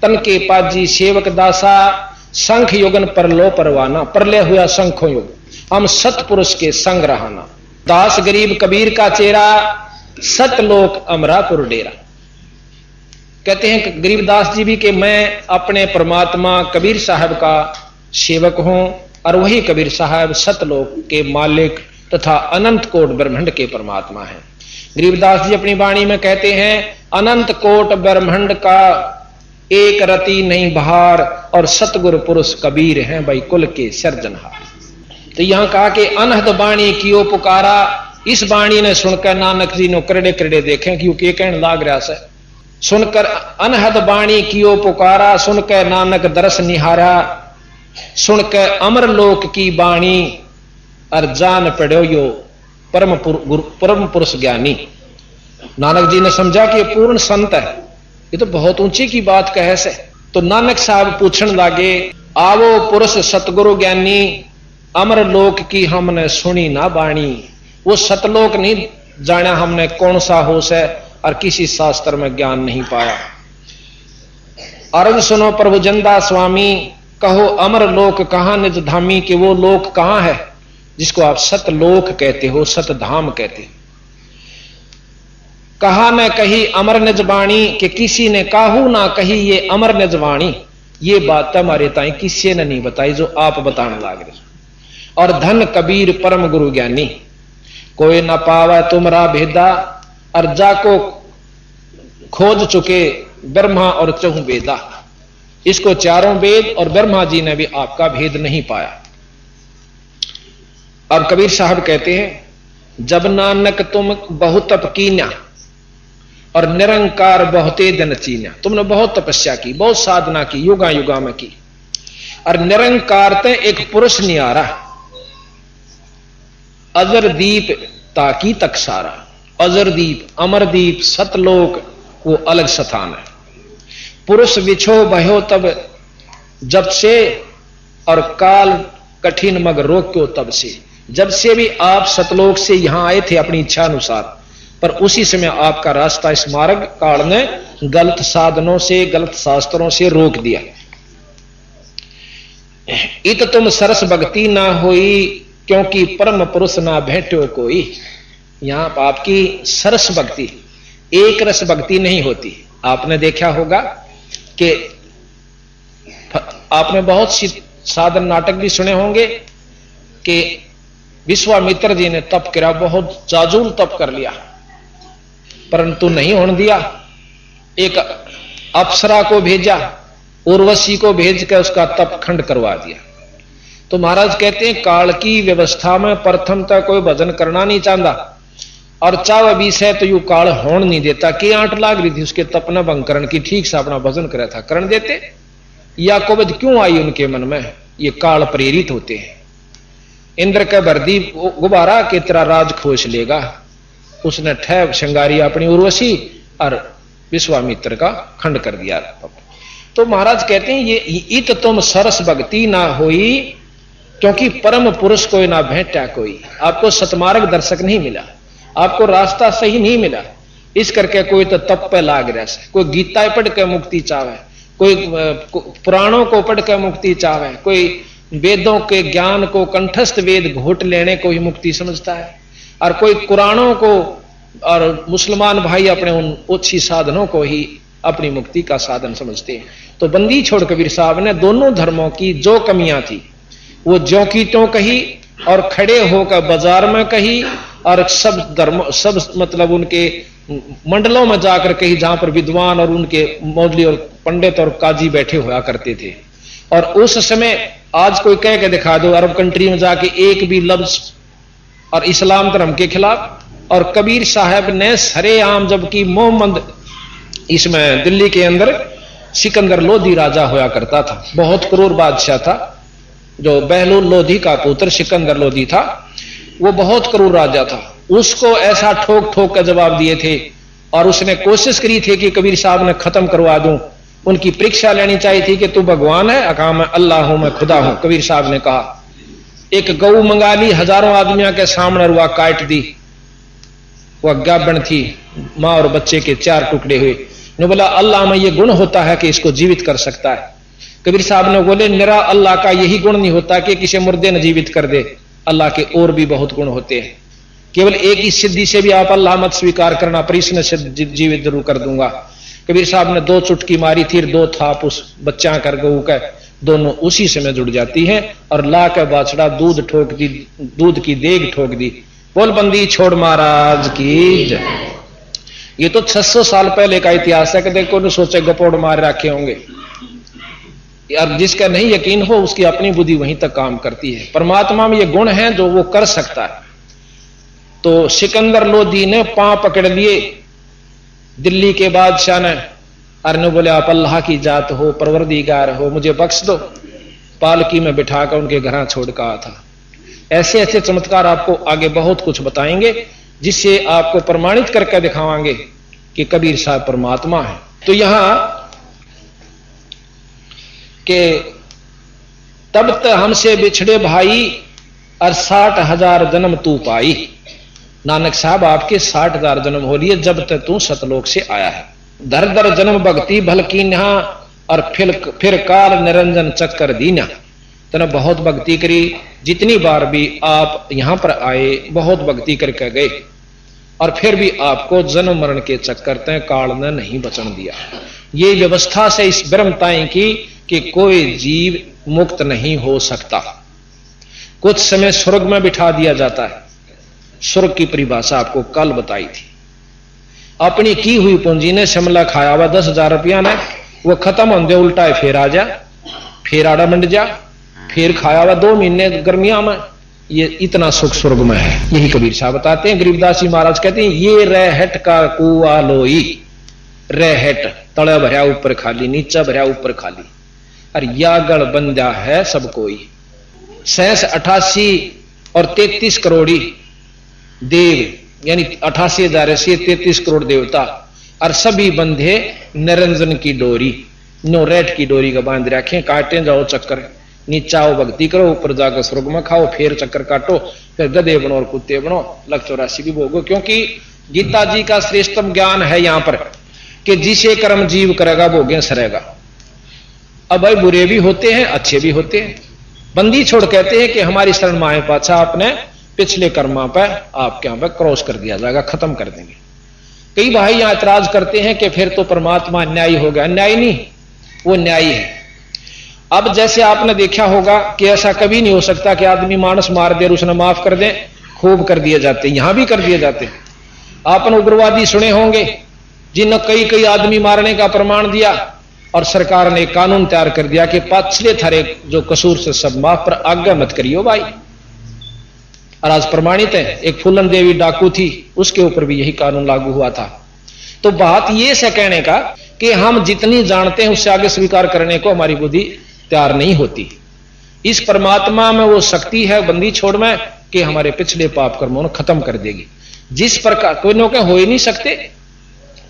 तन के पाजी सेवक दासा। शंख युगन परलो परवाना, परले हुआ शंखों युग, हम सतपुरुष के संग रहाना। दास गरीब कबीर का चेहरा, सतलोक अमरापुर डेरा। कहते हैं गरीबदास जी भी कि मैं अपने परमात्मा कबीर साहब का सेवक हूं, और वही कबीर साहब सतलोक के मालिक तथा अनंत कोट ब्रह्मांड के परमात्मा हैं। गरीबदास जी अपनी वाणी में कहते हैं, अनंत कोट ब्रह्मांड का एक रति नहीं बहार, और सतगुरु पुरुष कबीर हैं भाई कुल के सर्जनहार। तो यहां कहा कि अनहद बाणी कियो पुकारा। इस बाणी ने सुनकर नानक जी ने करड़े करड़े देखे, क्योंकि कहने लाग रहा से। सुनकर अनहद बाणी कियो पुकारा, सुनकर नानक दरस निहारा। सुनकर अमर लोक की बाणी, और जान पड़ो यो परम पुरुष ज्ञानी। नानक जी ने समझा कि ये पूर्ण संत है, ये तो बहुत ऊंची की बात कहे से। तो नानक साहब पूछने लगे, आवो पुरुष सतगुरु ज्ञानी, अमर लोक की हमने सुनी ना बाणी। वो सतलोक नहीं जाना हमने कौन सा होश है, और किसी शास्त्र में ज्ञान नहीं पाया। अर्ज सुनो प्रभु जंदा स्वामी, कहो अमर लोक कहां निज धामी। कि वो लोक कहां है जिसको आप सतलोक कहते हो, सतधाम कहते हो। कहा न कही अमर निजवाणी, कि किसी ने काहू ना कही ये अमर निजवाणी। ये बात हमारे ताई किसी ने नहीं बताई जो आप बताने लाग रहे। और धन कबीर परम गुरु ज्ञानी, कोई ना पावा तुमरा भेदा। और जाको खोज चुके ब्रह्मा और चहु वेदा। इसको चारों वेद और ब्रह्मा जी ने भी आपका भेद नहीं पाया। और कबीर साहब कहते हैं, जब नानक तुम बहुत तप कीन्या, और निरंकार बहुते दिन चीन्या। तुमने बहुत तपस्या की, बहुत साधना की, युगा युगा में की, और निरंकार ते एक पुरुष नियारा। अजर दीप ताकी तक सारा। अजरदीप, अमरदीप, सतलोक वो अलग स्थान है। पुरुष विछो भयो तब जब से, और काल कठिन मग रोक्यो तब से। जब से भी आप सतलोक से यहां आए थे अपनी इच्छा अनुसार, पर उसी समय आपका रास्ता इस मार्ग काल ने गलत साधनों से, गलत शास्त्रों से रोक दिया। इत तुम सरस भक्ति ना होई, क्योंकि परम पुरुष ना भेंटो कोई। यहां आपकी सरस भक्ति, एक रस भक्ति नहीं होती। आपने देखा होगा कि आपने बहुत सी साधन नाटक भी सुने होंगे कि विश्वामित्र जी ने तप किया, बहुत जाजूल तप कर लिया, परंतु नहीं होने दिया। एक अप्सरा को भेजा, उर्वशी को भेज कर उसका तप खंड करवा दिया। तो महाराज कहते हैं काल की व्यवस्था में प्रथम तक कोई भजन करना नहीं चाहता, और चाव विषय तो यू काल होने नहीं देता। कि आंट लाग रही थी उसके तपना भंग करण की, ठीक से अपना भजन करा था, करण देते। या कोविद क्यों आई उनके मन में? ये काल प्रेरित होते हैं। इंद्र का भरदी गुब्बारा के तेरा राज खोज लेगा, उसने ठहर श्रृंगारी अपनी उर्वशी और विश्वामित्र का खंड कर दिया। तो महाराज कहते हैं ये इत तुम सरस भक्ति ना होई, क्योंकि परम पुरुष कोई ना भेंटा कोई। आपको सतमार्ग दर्शक नहीं मिला, आपको रास्ता सही नहीं मिला, इस करके कोई तो तप पे लाग रहा है, कोई गीता पढ़ के मुक्ति चाहे, कोई पुराणों को पढ़ के मुक्ति चाहे, कोई वेदों के ज्ञान को कंठस्थ वेद घोट लेने को ही मुक्ति समझता है, और कोई कुरानों को और मुसलमान भाई अपने उन ओछी साधनों को ही अपनी मुक्ति का साधन समझते हैं। तो बंदी छोड़ कबीर साहब ने दोनों धर्मों की जो कमियां थी वो ज्यों की त्यों कही, और खड़े होकर बाजार में कही, और सब धर्म सब मतलब उनके मंडलों में जाकर कही जहां पर विद्वान और उनके मौलवी और पंडित और काजी बैठे हुआ करते थे। और उस समय आज कोई कह के दिखा दो अरब कंट्री में जाके एक भी लफ्ज और इस्लाम धर्म के खिलाफ, और कबीर साहब ने सरेआम, जबकि मोहम्मद इसमें दिल्ली के अंदर सिकंदर लोधी राजा होया करता था, बहुत क्रूर बादशाह था, जो बहलूल लोधी का पुत्र सिकंदर लोधी था, वो बहुत क्रूर राजा था। उसको ऐसा ठोक ठोक का जवाब दिए थे, और उसने कोशिश करी थी कि कबीर साहब ने खत्म करवा दूं। उनकी परीक्षा लेनी चाहिए थी कि तू भगवान है? अका मैं अल्लाह हूं, मैं खुदा हूं। कबीर साहब ने कहा, एक गऊ मंगा ली, हजारों आदमियों के सामने रुआ काट दी। वह गाबन थी, मां और बच्चे के 4 टुकड़े हुए। ने बोला अल्लाह में ये गुण होता है कि इसको जीवित कर सकता है। कबीर साहब ने बोले निरा अल्लाह का यही गुण नहीं होता कि किसी मुर्दे ने जीवित कर दे, अल्लाह के और भी बहुत गुण होते हैं। केवल एक ही सिद्धि से भी आप अल्लाह मत स्वीकार करना, पर इसने जीवित जरूर कर दूंगा। कबीर साहब ने 2 चुटकी मारी थी, 2 थाप उस बच्चा कर गऊ का, दोनों उसी समय जुड़ जाती हैं, और ला के बाछड़ा दूध ठोक दी, दूध की देग ठोक दी। बोल बंदी छोड़ महाराज की जय। ये तो 600 साल पहले का इतिहास है, कि देखो न सोचे गपोड़ मार रखे होंगे यार। जिसका नहीं यकीन हो उसकी अपनी बुद्धि वहीं तक काम करती है। परमात्मा में ये गुण है जो वो कर सकता है। तो सिकंदर लोधी ने पांव पकड़ लिए दिल्ली के बादशाह ने, अरने बोले आप अल्लाह की जात हो, परवरदिगार हो, मुझे बख्श दो। पालकी में बिठाकर उनके घर छोड़ कर आया था। ऐसे ऐसे चमत्कार आपको आगे बहुत कुछ बताएंगे, जिससे आपको प्रमाणित करके दिखावांगे कि कबीर साहब परमात्मा है। तो यहां के तब तक हमसे बिछड़े भाई, और 60,000 जन्म तू पाई। नानक साहब आपके 60,000 जन्म हो लिए जब तक तू सतलोक से आया है। दर दर जन्म भक्ति भल की नहा, और फिर काल निरंजन चक्कर दीना। तने बहुत भक्ति करी, जितनी बार भी आप यहां पर आए बहुत भक्ति करके गए, और फिर भी आपको जन्म मरण के चक्कर तय काल ने नहीं बचन दिया। ये व्यवस्था से इस ब्रह्मताएं की कि कोई जीव मुक्त नहीं हो सकता। कुछ समय स्वर्ग में बिठा दिया जाता है। स्वर्ग की परिभाषा आपको कल बताई थी। अपनी की हुई पूंजी ने शिमला खाया हुआ 10,000 रुपया ने, वो खत्म होने दे उल्टा है, फिर आ जा, फिर आड़ा मंड जा, फिर खाया हुआ 2 महीने गर्मियां में। ये इतना सुख स्वर्ग में है। यही कबीर साहब बताते हैं। गरीबदास जी महाराज कहते हैं ये रहट का कुआ लोई। रहट तड़ा भरया ऊपर खाली, नीचा भरया ऊपर खाली, और यागड़ बंदा है सब कोई। 88 और 33 करोड़ी देव, यानी 88,000 से 33 करोड़ देवता, और सभी बंधे निरंजन की डोरी, नो रेट की डोरी का बांध रखे। काटे जाओ चक्कर, नीचा आओ भक्ति करो, ऊपर जाकर स्वर्ग में खाओ, फिर चक्कर काटो, फिर गधे बनो और कुत्ते बनो, लख 84 भी भोगो। क्योंकि गीता जी का श्रेष्ठतम ज्ञान है यहां पर कि जिसे कर्म जीव करेगा भोगे सरेगा। अब भाई बुरे भी होते हैं, अच्छे भी होते हैं। बंदी छोड़ कहते हैं कि हमारी शरण माए पाछा आपने पिछले कर्मा पे आपके यहां पे क्रॉस कर दिया जाएगा, खत्म कर देंगे। कई भाई यहां ऐतराज करते हैं कि फिर तो परमात्मा न्यायी हो गया। न्यायी नहीं, वो न्यायी है। अब जैसे आपने देखा होगा कि ऐसा कभी नहीं हो सकता कि आदमी मानस मार दे और उसने माफ कर दे, खूब कर दिए जाते, यहां भी कर दिए जाते। आपने उग्रवादी सुने होंगे जिन्होंने कई कई आदमी मारने का प्रमाण दिया और सरकार ने कानून तैयार कर दिया कि पाछले थारे जो कसूर से सब माफ, पर आगे मत करियो भाई। और आज प्रमाणित है, एक फूलन देवी डाकू थी, उसके ऊपर भी यही कानून लागू हुआ था। तो बात यह से कहने का कि हम जितनी जानते हैं उससे आगे स्वीकार करने को हमारी बुद्धि तैयार नहीं होती। इस परमात्मा में वो शक्ति है बंदी छोड़ में कि हमारे पिछले पाप कर्मों को खत्म कर देगी। जिस प्रकार कोई नौके हो ही नहीं सकते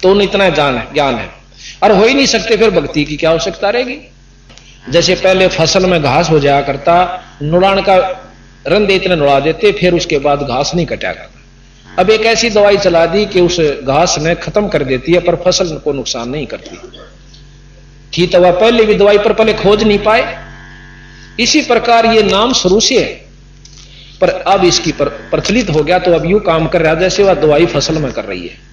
तो उन्हें इतना ज्ञान है, और हो ही नहीं सकते फिर भक्ति की क्या आवश्यकता रहेगी। जैसे पहले फसल में घास हो जाया करता, नुड़ान का रंधे इतने नुड़ा देते, फिर उसके बाद घास नहीं कटा करता। अब एक ऐसी दवाई चला दी कि उस घास ने खत्म कर देती है पर फसल को नुकसान नहीं करती थी। तो वह पहले भी दवाई पर पहले खोज नहीं पाए। इसी प्रकार ये नाम शुरू से है, पर अब इसकी प्रचलित हो गया तो अब यूं काम कर रहा है जैसे वह दवाई फसल में कर रही है।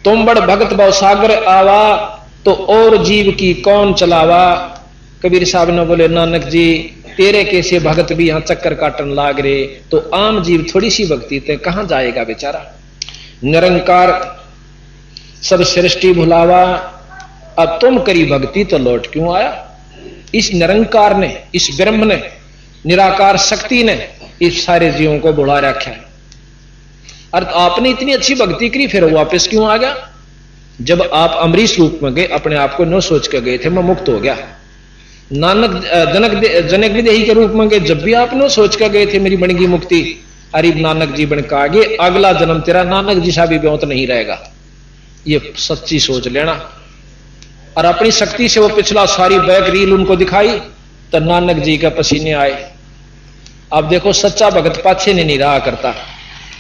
तुम बड़ भगत भव सागर आवा तो और जीव की कौन चलावा। कबीर साहब ने बोले नानक जी तेरे कैसे भगत भी यहां चक्कर काटन लाग रहे, तो आम जीव थोड़ी सी भक्ति ते कहां जाएगा बेचारा। निरंकार सब सृष्टि भुलावा, अब तुम करी भक्ति तो लौट क्यों आया। इस निरंकार ने, इस ब्रह्म ने, निराकार शक्ति ने इस सारे जीवों को बुला रखा है। और आपने इतनी अच्छी भक्ति करी फिर वापस क्यों आ गया। जब आप अमरीश रूप में गए अपने आप को न सोच के गए थे मैं मुक्त हो गया। नानक जनक विदेही के रूप में गए जब भी आप न सोच के गए थे मेरी बनेगी मुक्ति। अरीब नानक जी बन के आगे अगला जन्म तेरा नानक जी सा भी ब्योत नहीं रहेगा। ये सच्ची सोच लेना। और अपनी शक्ति से वो पिछला सारी बैक रील उनको दिखाई तो नानक जी के पसीने आए। अब देखो सच्चा भगत पाछे नहीं रहा करता।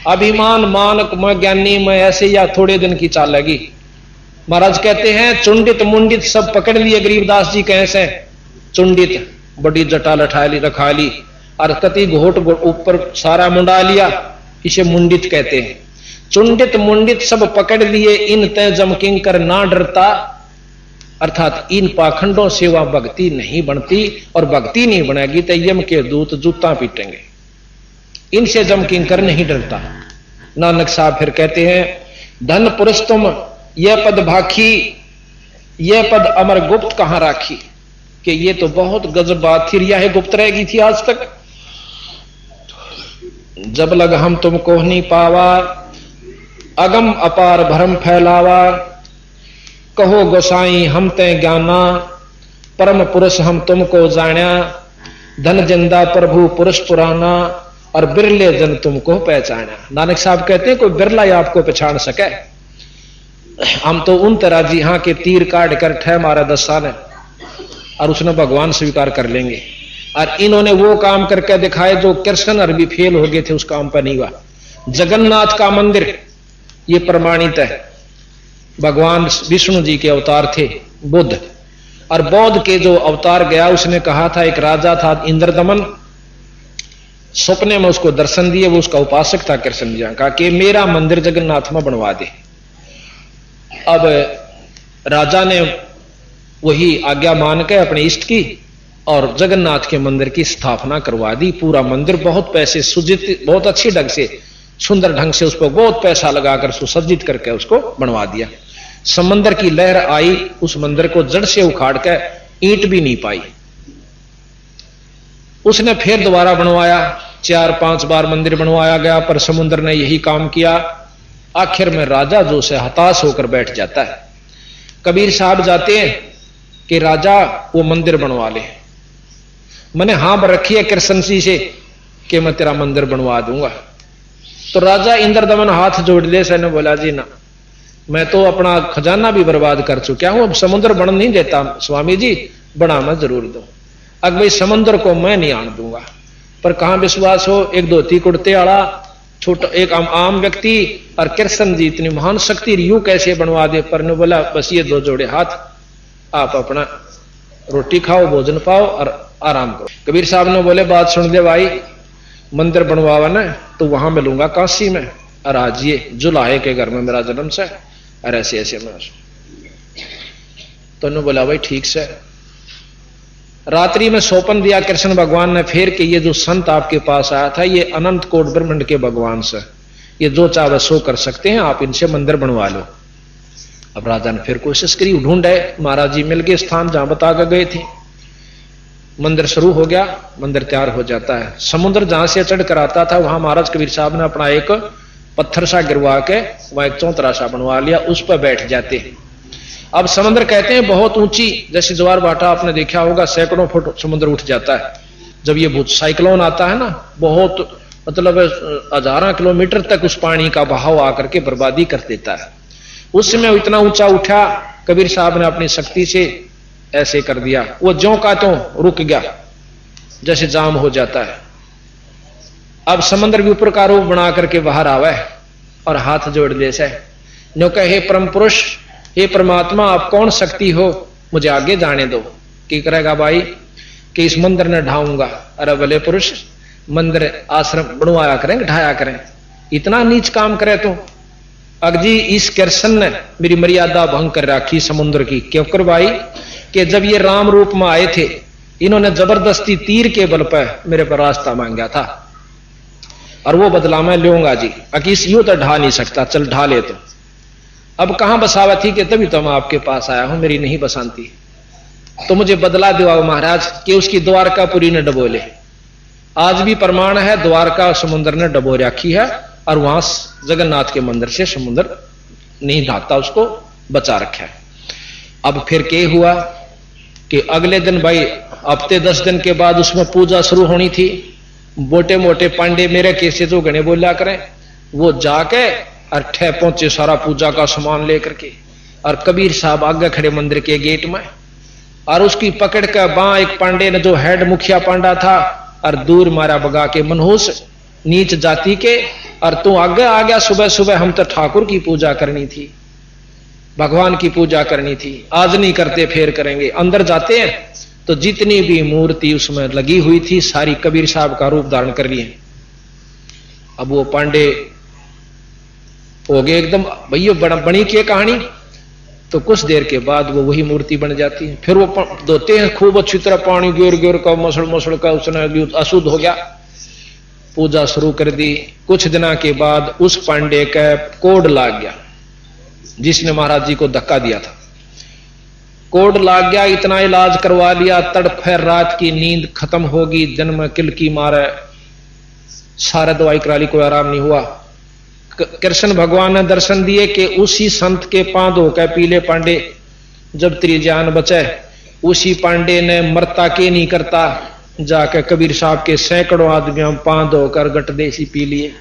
अभिमान मानक मैं ज्ञानी मैं ऐसे या थोड़े दिन की चालेगी। महाराज कहते हैं चुंडित मुंडित सब पकड़ लिए। गरीबदास जी कैसे चुंडित बड़ी जटा लठाली रखा ली और कति घोट ऊपर सारा मुंडा लिया, इसे मुंडित कहते हैं। चुंडित मुंडित सब पकड़ लिए इन तय जमकिंग कर ना डरता, अर्थात इन पाखंडों से वह भक्ति नहीं बनती और भक्ति नहीं बनेगी तो यम के दूत जूता पीटेंगे। इनसे जम किंकर नहीं डरता। नानक साहब फिर कहते हैं धन पुरुष तुम यह पद भाखी, यह पद अमर गुप्त कहां राखी। कि ये तो बहुत गजब बात थी, यह गुप्त रहेगी थी आज तक। जब लग हम तुमको नहीं पावा, अगम अपार भरम फैलावा। कहो गोसाई हम ते ज्ञाना, परम पुरुष हम तुमको जाना। धन जिंदा प्रभु पुरुष पुराना, और बिरले जन तुमको पहचाना। नानक साहब कहते हैं कोई बिरला ही आपको पहचान सके। हम तो उन तरह जी हाँ के तीर काट कर ठह मारा दस्ता ने और उसने भगवान स्वीकार कर लेंगे। और इन्होंने वो काम करके दिखाए जो कृष्ण अरबी फेल हो गए थे, उस काम पर नहीं हुआ। जगन्नाथ का मंदिर ये प्रमाणित है। भगवान विष्णु जी के अवतार थे बुद्ध, और बौद्ध के जो अवतार गया उसने कहा था, एक राजा था इंद्रदमन, सपने में उसको दर्शन दिए, वो उसका उपासक था कृष्ण जी, कहा कि मेरा मंदिर जगन्नाथ में बनवा दे। अब राजा ने वही आज्ञा मान के अपने इष्ट की और जगन्नाथ के मंदिर की स्थापना करवा दी। पूरा मंदिर बहुत पैसे सुजित, बहुत अच्छी ढंग से सुंदर ढंग से उस पर बहुत पैसा लगाकर सुसज्जित करके उसको बनवा दिया। समंदर की लहर आई, उस मंदिर को जड़ से उखाड़ के ईंट भी नहीं पाई। उसने फिर दोबारा बनवाया, 4-5 बार मंदिर बनवाया गया, पर समुद्र ने यही काम किया। आखिर में राजा जो से हताश होकर बैठ जाता है। कबीर साहब जाते हैं कि राजा वो मंदिर बनवा ले। मैंने हाँ रखी है कृष्ण जी से कि मैं तेरा मंदिर बनवा दूंगा। तो राजा इंद्रदमन हाथ जोड़ ले, सने बोला जी ना, मैं तो अपना खजाना भी बर्बाद कर चुका हूं, अब समुद्र बन नहीं देता स्वामी जी, बना मैं जरूर दूं। अब भाई समुद्र को मैं नहीं आन दूंगा। पर कहां विश्वास हो, एक धोती कुर्ते वाला छोटा एक आम व्यक्ति और कृष्ण जी इतनी महान शक्ति यूं कैसे बनवा दे। पर ने बोला बस ये 2 जोड़े हाथ, आप अपना रोटी खाओ, भोजन पाओ और आराम करो। कबीर साहब ने बोले बात सुन दे भाई, मंदिर बनवावा ना तो वहां मिलूंगा काशी में, और आज ये जुलाहे के घर में मेरा जन्म से, और ऐसे ऐसे में। तो उन्होंने बोला भाई ठीक से। रात्रि में सौपन दिया कृष्ण भगवान ने फिर कि ये जो संत आपके पास आया था ये अनंत कोट ब्रह्मांड के भगवान से, ये जो चाहे सो कर सकते हैं, आप इनसे मंदिर बनवा लो। अब राजा ने फिर कोशिश करी, ढूंढे, महाराज जी मिल गए स्थान जहां बता कर गए थे। मंदिर शुरू हो गया, मंदिर तैयार हो जाता है। समुद्र जहां से चढ़ कर आता था वहां महाराज कबीर साहब ने अपना एक पत्थर सा गिरवा के वहां एक चौतरा सा बनवा लिया, उस पर बैठ जाते हैं। अब समुद्र कहते हैं बहुत ऊंची, जैसे ज्वार भाटा आपने देखा होगा, सैकड़ों फुट समुद्र उठ जाता है जब ये भूत साइक्लोन आता है ना, बहुत मतलब हजारों किलोमीटर तक उस पानी का बहाव आकर के बर्बादी कर देता है। उस समय इतना ऊंचा उठा, कबीर साहब ने अपनी शक्ति से ऐसे कर दिया, वो ज्यों का त्यों रुक गया, जैसे जाम हो जाता है। अब समुद्र भी ऊपर का रूप बना करके बाहर आवे और हाथ जोड़ दे से नो कहे, हे परम पुरुष, हे परमात्मा, आप कौन शक्ति हो, मुझे आगे जाने दो। की करेगा भाई कि इस मंदिर ने ढाऊंगा। अरे भले पुरुष, मंदिर आश्रम बनवाया करें, ढाया करें, इतना नीच काम करे तो। अगजी इस कृष्ण ने मेरी मर्यादा भंग कर रखी समुद्र की। क्यों कर भाई कि जब ये राम रूप में आए थे, इन्होंने जबरदस्ती तीर के बल पर मेरे पर रास्ता मांगा था, और वो बदला मैं लूंगा जी। अकीस यूं तो ढा नहीं सकता, चल ढा ले। तो अब कहां बसावा थी कि तभी तो मैं आपके पास आया हूं, मेरी नहीं बसानती, तो मुझे बदला दिवाओ महाराज कि उसकी द्वारकापुरी ने डबोले। आज भी प्रमाण है, द्वारका समुद्र ने डबो रखी है, और वहां जगन्नाथ के मंदिर से समुद्र नहीं ढाता, उसको बचा रखा है। अब फिर क्या हुआ कि अगले दिन भाई हफ्ते 10 दिन के बाद उसमें पूजा शुरू होनी थी। मोटे मोटे पांडे मेरे कैसे तो गणे बोला करें, वो जाके और ठह पहुंचे सारा पूजा का सामान लेकर के, और कबीर साहब आगे खड़े मंदिर के गेट में, और उसकी पकड़ कर बां एक पांडे ने जो हेड मुखिया पांडा था, और दूर मारा बगा के मनहूस नीच जाति के, और तू आगे आ गया। सुबह सुबह हम तो ठाकुर की पूजा करनी थी, भगवान की पूजा करनी थी, आज नहीं करते फिर करेंगे। अंदर जाते हैं तो जितनी भी मूर्ति उसमें लगी हुई थी सारी कबीर साहब का रूप धारण कर लिए। अब वो पांडे हो गए एकदम भैया बनी की कहानी। तो कुछ देर के बाद वो वही मूर्ति बन जाती है। फिर वो धोते हैं खूब अच्छी तरह, पानी गिर गिर का मसड़ मसड़ का उसने अशुद्ध हो गया। पूजा शुरू कर दी। कुछ दिनों के बाद उस पांडे का कोड लाग गया, जिसने महाराज जी को धक्का दिया था। कोड लाग गया, इतना इलाज करवा लिया, तड़फे रात की नींद खत्म होगी, दिन में किलकी मारे, सारा दवाई करा ली, कोई आराम नहीं हुआ। कृष्ण भगवान ने दर्शन दिए कि उसी संत के पांव धोकर पीले पांडे जब तेरी जान बचे, उसी पांडे ने मरता के नहीं करता जाकर कबीर साहब के सैकड़ों आदमियों पांव धोकर गट देसी पी लिए।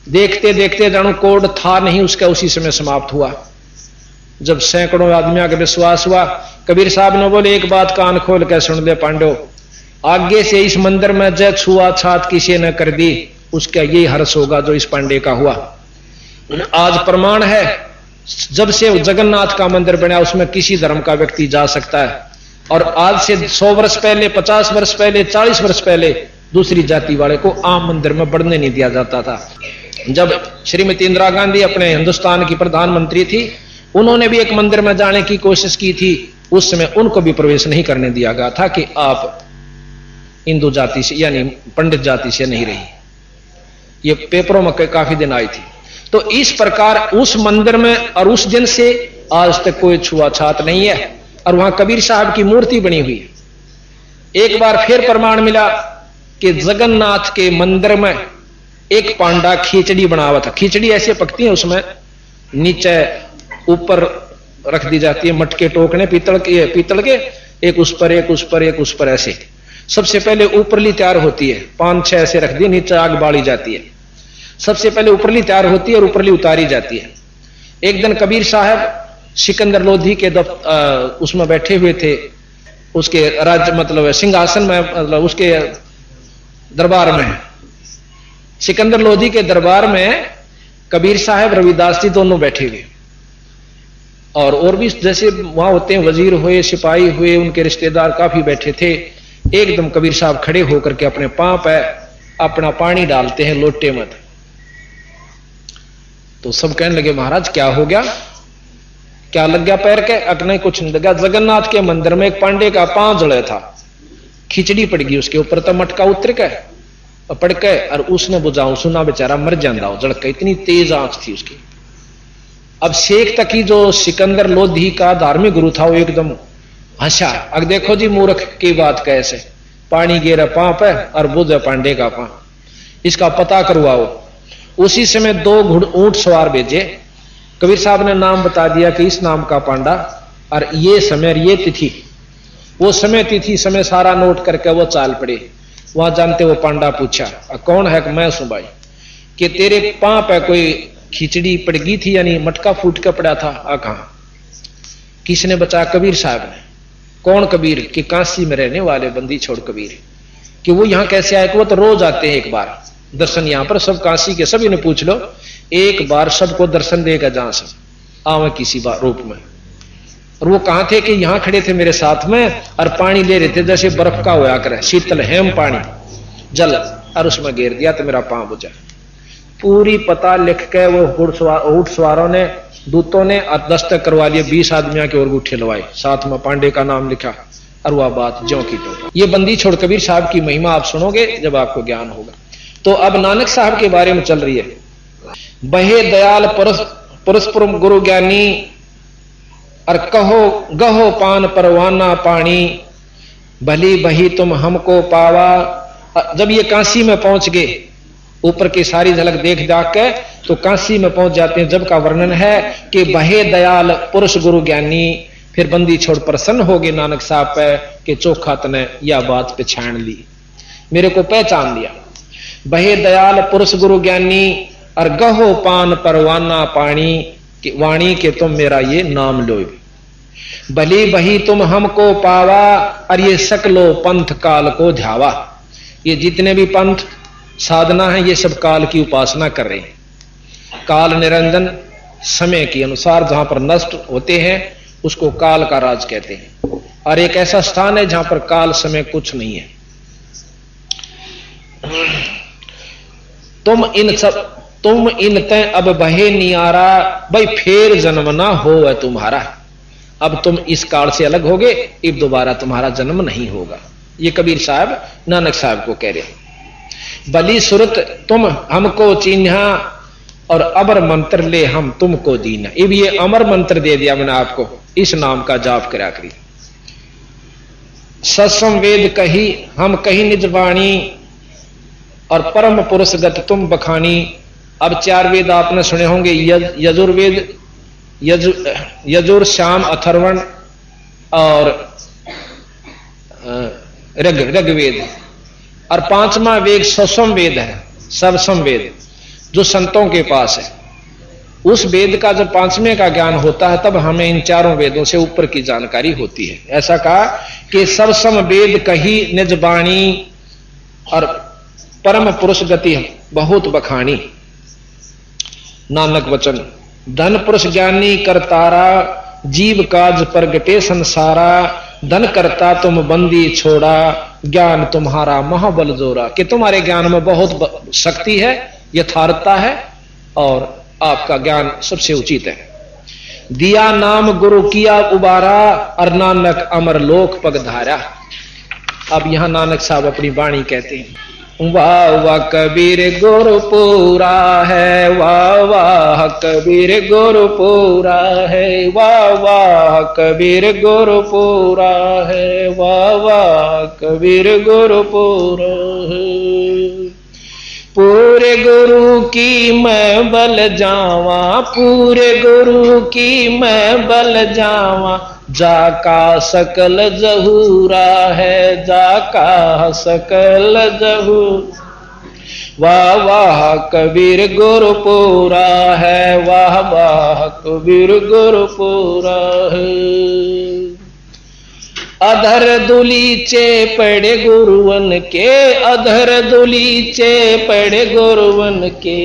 देखते देखते जानो कोड था नहीं उसका, उसी समय समाप्त हुआ। जब सैकड़ों आदमियों का विश्वास हुआ, कबीर साहब ने बोले एक बात कान खोल कर सुन ले पांडो, आगे से इस मंदिर में जय छुआ छात किसी ने कर दी, उसका यही हर्ष होगा जो इस पांडे का हुआ। आज प्रमाण है, जब से जगन्नाथ का मंदिर बना उसमें किसी धर्म का व्यक्ति जा सकता है, और आज से 100 वर्ष पहले, 50 वर्ष पहले, 40 वर्ष पहले दूसरी जाति वाले को आम मंदिर में बढ़ने नहीं दिया जाता था। जब श्रीमती इंदिरा गांधी अपने हिंदुस्तान की प्रधानमंत्री थी, उन्होंने भी एक मंदिर में जाने की कोशिश की थी, उस समय उनको भी प्रवेश नहीं करने दिया गया था कि आप हिंदू जाति से यानी पंडित जाति से नहीं रही। ये पेपरों में काफी दिन आई थी। तो इस प्रकार उस मंदिर में और उस दिन से आज तक कोई छुआछात नहीं है, और वहां कबीर साहब की मूर्ति बनी हुई है। एक बार फिर प्रमाण मिला कि जगन्नाथ के मंदिर में एक पांडा खिचड़ी बना हुआ था। खिचड़ी ऐसे पकती है, उसमें नीचे ऊपर रख दी जाती है मटके टोकने पीतल के, एक उस पर एक उस पर एक उस पर, ऐसे सबसे पहले ऊपरली तैयार होती है, 5-6 ऐसे रख दी, नीचे आग बाड़ी जाती है। सबसे पहले ऊपरली तैयार होती है और ऊपरली उतारी जाती है। एक दिन कबीर साहब सिकंदर लोधी के उसमें बैठे हुए थे, उसके राज्य मतलब सिंहासन में, मतलब उसके दरबार में, सिकंदर लोधी के दरबार में कबीर साहब रविदास जी दोनों बैठे हुए, और भी जैसे वहां होते हैं वजीर हुए, सिपाही हुए, उनके रिश्तेदार काफी बैठे थे। एकदम कबीर साहब खड़े होकर के अपने पांव पे अपना पानी डालते हैं लोटे में। तो सब कहने लगे महाराज क्या हो गया, क्या लग गया पैर के? नहीं कुछ नहीं लगा। जगन्नाथ के मंदिर में एक पांडे का पांव जड़े था, खिचड़ी पड़ गई उसके ऊपर, तो मटका उतर के पड़ के और उसने बुझाऊ सुना, बेचारा मर जाता जड़ के, इतनी तेज आंच थी उसकी। अब शेख तकी जो सिकंदर लोधी का धार्मिक गुरु था वो एकदम हंसा। अब देखो जी मूर्ख की बात कैसे, पानी गिरा पांव पे और बुझे पांडे का पांव, इसका पता करवाओ। उसी समय 2 ऊंट सवार भेजे। कबीर साहब ने नाम बता दिया कि इस नाम का पांडा और ये समय और ये तिथि, वो समय तिथि समय सारा नोट करके वो चाल पड़े। वहां जानते वो पांडा पूछा कौन है? मैं सुन भाई कि तेरे पांव पे कोई खिचड़ी पड़ गई थी, यानी मटका फूट के पड़ा था। कहां? किसने बचा? कबीर साहब ने। कौन कबीर? कि काशी में रहने वाले बंदी छोड़ कबीर। कि वो यहां कैसे आए? कि वो तो रोज आते हैं एक बार दर्शन, यहां पर सब काशी के सभी ने पूछ लो, एक बार सबको दर्शन देगा जहां से आवे किसी बार रूप में। और वो कहां थे? कि यहां खड़े थे मेरे साथ में और पानी ले रहे थे, जैसे बर्फ का होया करे, शीतल हेम पानी जल, और उसमें गिर दिया तो मेरा पांव बुझा। पूरी पता लिख के वो ऊंट सवारों ने, दूतों ने और दस्तक करवा लिए। 20 आदमियों के और गुट्ठे लवाए, साथ में पांडे का नाम लिखा और वह बात ज्यों की तो। ये बंदी छोड़ कबीर साहब की महिमा आप सुनोगे जब आपको ज्ञान होगा। तो अब नानक साहब के बारे में चल रही है। बहे दयाल परस्परम गुरु ज्ञानी और कहो गहो पान परवाना पानी, भली बही तुम हमको पावा। जब ये काशी में पहुंच गए, ऊपर की सारी झलक देख जाग के तो काशी में पहुंच जाते हैं। जब का वर्णन है कि बहे दयाल पुरुष गुरु ज्ञानी, फिर बंदी छोड़ प्रसन्न हो गए नानक साहब पे कि चोखा तने यह बात पहचान ली, मेरे को पहचान लिया। बहे दयाल पुरुष गुरु ज्ञानी और गहो पान परवाना पानी, कि वाणी के तुम मेरा ये नाम लो। भली बही तुम हमको पावा, और ये सकलो पंथ काल को ध्यावा। ये जितने भी पंथ साधना है ये सब काल की उपासना कर रहे हैं। काल निरंजन समय के अनुसार जहां पर नष्ट होते हैं उसको काल का राज कहते हैं, और एक ऐसा स्थान है जहां पर काल समय कुछ नहीं है। तुम इन तय अब बहे नियारा, भाई फेर जन्म ना हो है तुम्हारा। अब तुम इस काल से अलग होगे, अब दोबारा तुम्हारा जन्म नहीं होगा। ये कबीर साहब नानक साहब को कह रहे। बली सुरत तुम हमको चिन्हा, और अमर मंत्र ले हम तुमको दीना। अब ये अमर मंत्र दे दिया मैंने आपको, इस नाम का जाप करा करी। सत्सम वेद कही हम कही निज वाणी, और परम पुरुषगत तुम बखानी। अब 4 वेद आपने सुने होंगे, यजुर्वेद, यजुर श्याम अथर्वण और ऋग्वेद, और 5वां वेद सवसम वेद है, सवसम वेद जो संतों के पास है। उस वेद का जब 5वें का ज्ञान होता है तब हमें इन 4 वेदों से ऊपर की जानकारी होती है। ऐसा कहा कि सवसम वेद कही निज वाणी, और परम पुरुष गति बहुत बखानी। नानक वचन धन पुरुष ज्ञानी करतारा, जीव काज प्रगटे संसारा। धन करता तुम बंदी छोड़ा, ज्ञान तुम्हारा महाबल जोरा। कि तुम्हारे ज्ञान में बहुत शक्ति है, यथार्थता है, और आपका ज्ञान सबसे उचित है। दिया नाम गुरु किया उबारा, और नानक अमर लोक पगधारा। अब यहां नानक साहब अपनी वाणी कहते हैं, वाह वाह कबीर गुरु पूरा है, वाह वाह कबीर गुरु पूरा है, वाह वाह कबीर गुरु पूरा है, वाह वाह कबीर गुरु पूरा है। पूरे गुरु की मैं बल जावा, पूरे गुरु की मैं बल जावा। जाका सकल जहूरा है, जाका सकल जहूर। वाह वाह कबीर गुरु पूरा है, वाह वाह कबीर गुरु पूरा है। अधर दुलीचे पड़े गुरुवन के, अधर दुलीचे पड़े गुरुवन के।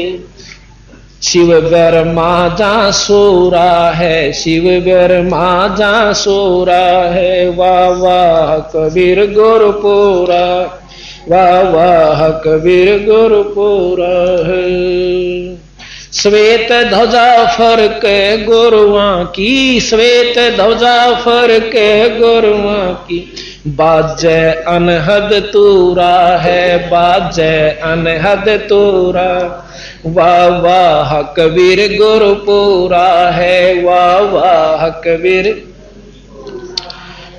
शिव ब्रह्मा जा सोरा है, शिव ब्रह्मा जा सोरा है, वाह वाह कबीर गुरपुरा, वाह वाह कबीर गुरपुरा है। श्वेत ध्वजा फरक गुरुआं की, श्वेत ध्वजा फरक गुरुआं की, बाजे अनहद तूरा है, बाजे अनहद तूरा, वाह वाह कबीर गुरपुरा है, वाह वाह कबीर।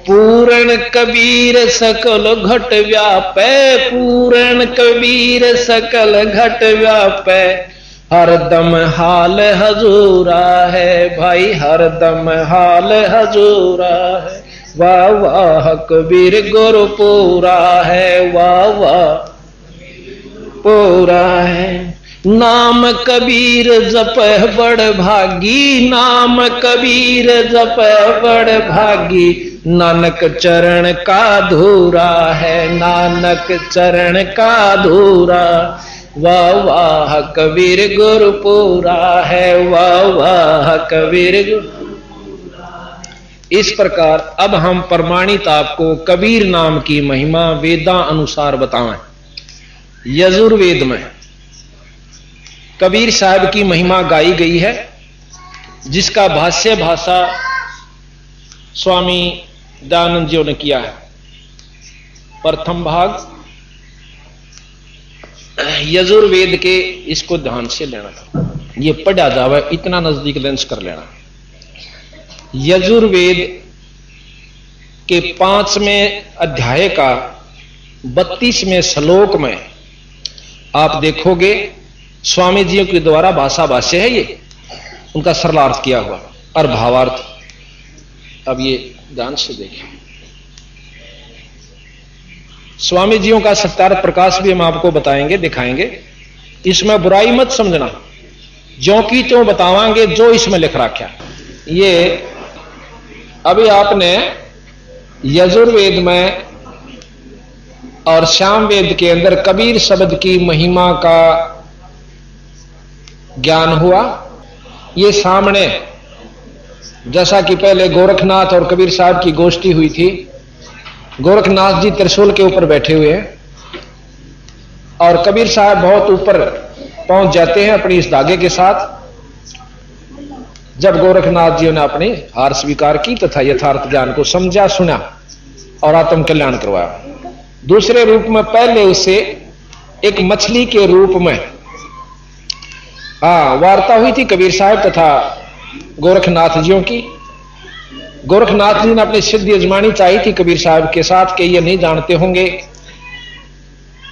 पूर्ण कबीर सकल घट व्यापै, पूर्ण कबीर सकल घट व्यापै, हरदम हाल हजूरा है भाई, हरदम हाल हजूरा है, वाह वाह कबीर गुरपुरा है, वाह वाह पूरा है। नाम कबीर जप बड़ भागी, नाम कबीर जप बड़ भागी, नानक चरण का धूरा है, नानक चरण का धूरा, वाह वाह कबीर गुरपुरा है, वाह वाह कबीर। इस प्रकार अब हम प्रमाणित आपको कबीर नाम की महिमा वेदा अनुसार बताएं। यजुर्वेद में कबीर साहब की महिमा गाई गई है, जिसका भाष्य भाषा स्वामी दयानंद जी ने किया है। प्रथम भाग यजुर्वेद के, इसको ध्यान से लेना था, ये पढ़ा जावे इतना नजदीक लेंस कर लेना। यजुर्वेद के 5वें अध्याय का 32वें श्लोक में आप देखोगे स्वामी जी के द्वारा भाषा भाष्य है, ये उनका सरलार्थ किया हुआ और भावार्थ। अब ये ध्यान से देखिए, स्वामी जियों का सत्यार्थ प्रकाश भी हम आपको बताएंगे, दिखाएंगे। इसमें बुराई मत समझना, ज्यों की त्यों बतावांगे जो इसमें लिख रखा। ये अभी आपने यजुर्वेद में और सामवेद के अंदर कबीर शब्द की महिमा का ज्ञान हुआ। ये सामने जैसा कि पहले गोरखनाथ और कबीर साहब की गोष्ठी हुई थी, गोरखनाथ जी त्रिशूल के ऊपर बैठे हुए हैं और कबीर साहब बहुत ऊपर पहुंच जाते हैं अपनी इस धागे के साथ। जब गोरखनाथ जी ने अपनी हार स्वीकार की तथा यथार्थ ज्ञान को समझा, सुना और आत्म कल्याण करवाया। दूसरे रूप में पहले उसे एक मछली के रूप में वार्ता हुई थी कबीर साहब तथा गोरखनाथ जियों की। गोरखनाथ जी ने अपनी सिद्धि अजमानी चाहिए थी कबीर साहब के साथ कि ये नहीं जानते होंगे।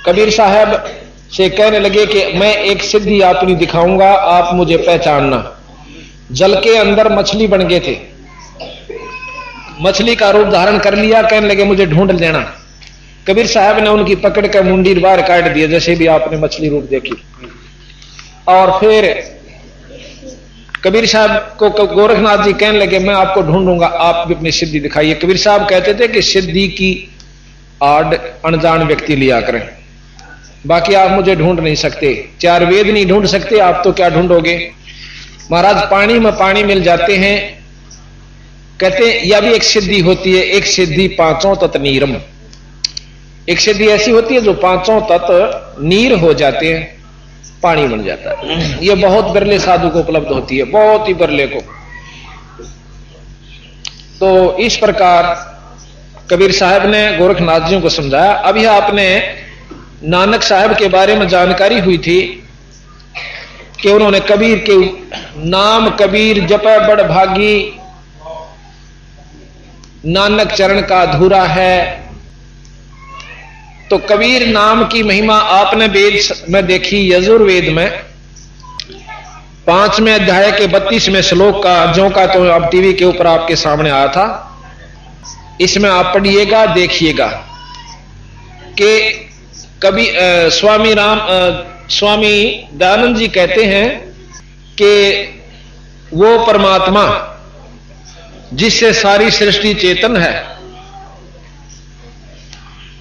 कबीर साहब से कहने लगे कि मैं एक सिद्धि अपनी दिखाऊंगा, आप मुझे पहचानना। जल के अंदर मछली बन गए थे, मछली का रूप धारण कर लिया, कहने लगे मुझे ढूंढ लेना। कबीर साहब ने उनकी पकड़ कर मुंडी बाहर काट दिया, जैसे भी आपने मछली रूप देखी। और फिर कबीर साहब को गोरखनाथ जी कहने लगे मैं आपको ढूंढूंगा, आप भी अपनी सिद्धि दिखाइए। कबीर साहब कहते थे कि सिद्धि की आड़ अनजान व्यक्ति लिया करें, बाकी आप मुझे ढूंढ नहीं सकते, 4 वेद नहीं ढूंढ सकते, आप तो क्या ढूंढोगे। महाराज पानी में पानी मिल जाते हैं, कहते यह भी एक सिद्धि होती है। एक सिद्धि 5 तत्व नीरम, एक सिद्धि ऐसी होती है जो 5 तत्व नीर हो जाते हैं, पानी बन जाता है। यह बहुत बिरले साधु को उपलब्ध होती है, बहुत ही बिरले को। तो इस प्रकार कबीर साहब ने गोरखनाथ जी को समझाया। अभी आपने नानक साहब के बारे में जानकारी हुई थी कि उन्होंने कबीर के नाम कबीर जपै बड़ भागी, नानक चरण का अधूरा है। तो कबीर नाम की महिमा आपने वेद में देखी, यजुर्वेद में 5वें अध्याय के 32वें श्लोक का, जो का तो अब टीवी के ऊपर आपके सामने आया था। इसमें आप पढ़िएगा, देखिएगा कि कभी स्वामी दयानंद जी कहते हैं कि वो परमात्मा जिससे सारी सृष्टि चेतन है।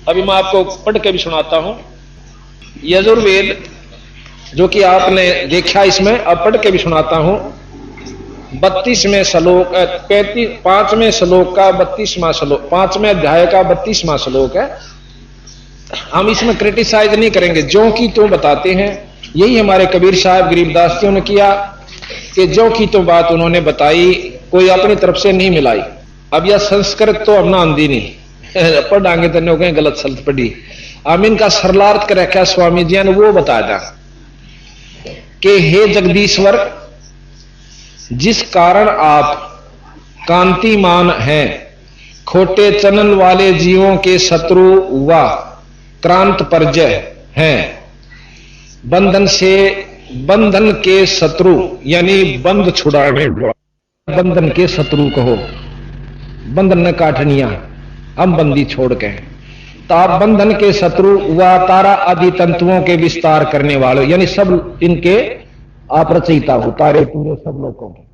अभी मैं आपको पढ़ के भी सुनाता हूं। यजुर्वेद जो कि आपने देखा इसमें, अब पढ़ के भी सुनाता हूं। 32वें श्लोक 5वें श्लोक का 32वां श्लोक, 5वें अध्याय का 32वां श्लोक है। हम इसमें क्रिटिसाइज नहीं करेंगे, जो कि तो बताते हैं। यही हमारे कबीर साहब गरीबदास जी ने किया कि जो की तो बात उन्होंने बताई, कोई अपनी तरफ से नहीं मिलाई। अब यह संस्कृत तो हमने आंदी नहीं, पढ़ांगे तो कहीं गलत शब्द पढ़ी। हम इनका सरलार्थ कर रखा स्वामी जी ने वो बताया कि हे जगदीश्वर, जिस कारण आप कांतिमान हैं, खोटे चनन वाले जीवों के शत्रु व क्रांत परजय हैं, बंधन के शत्रु यानी बंध छुड़ाने, बंधन के शत्रु कहो, बंधन न काटनिया हम बंदी छोड़ के, तो आप बंधन के शत्रु व तारा आदि तंतुओं के विस्तार करने वाले, यानी सब इनके आप रचयिता हो, तारे पूरे सब लोगों के।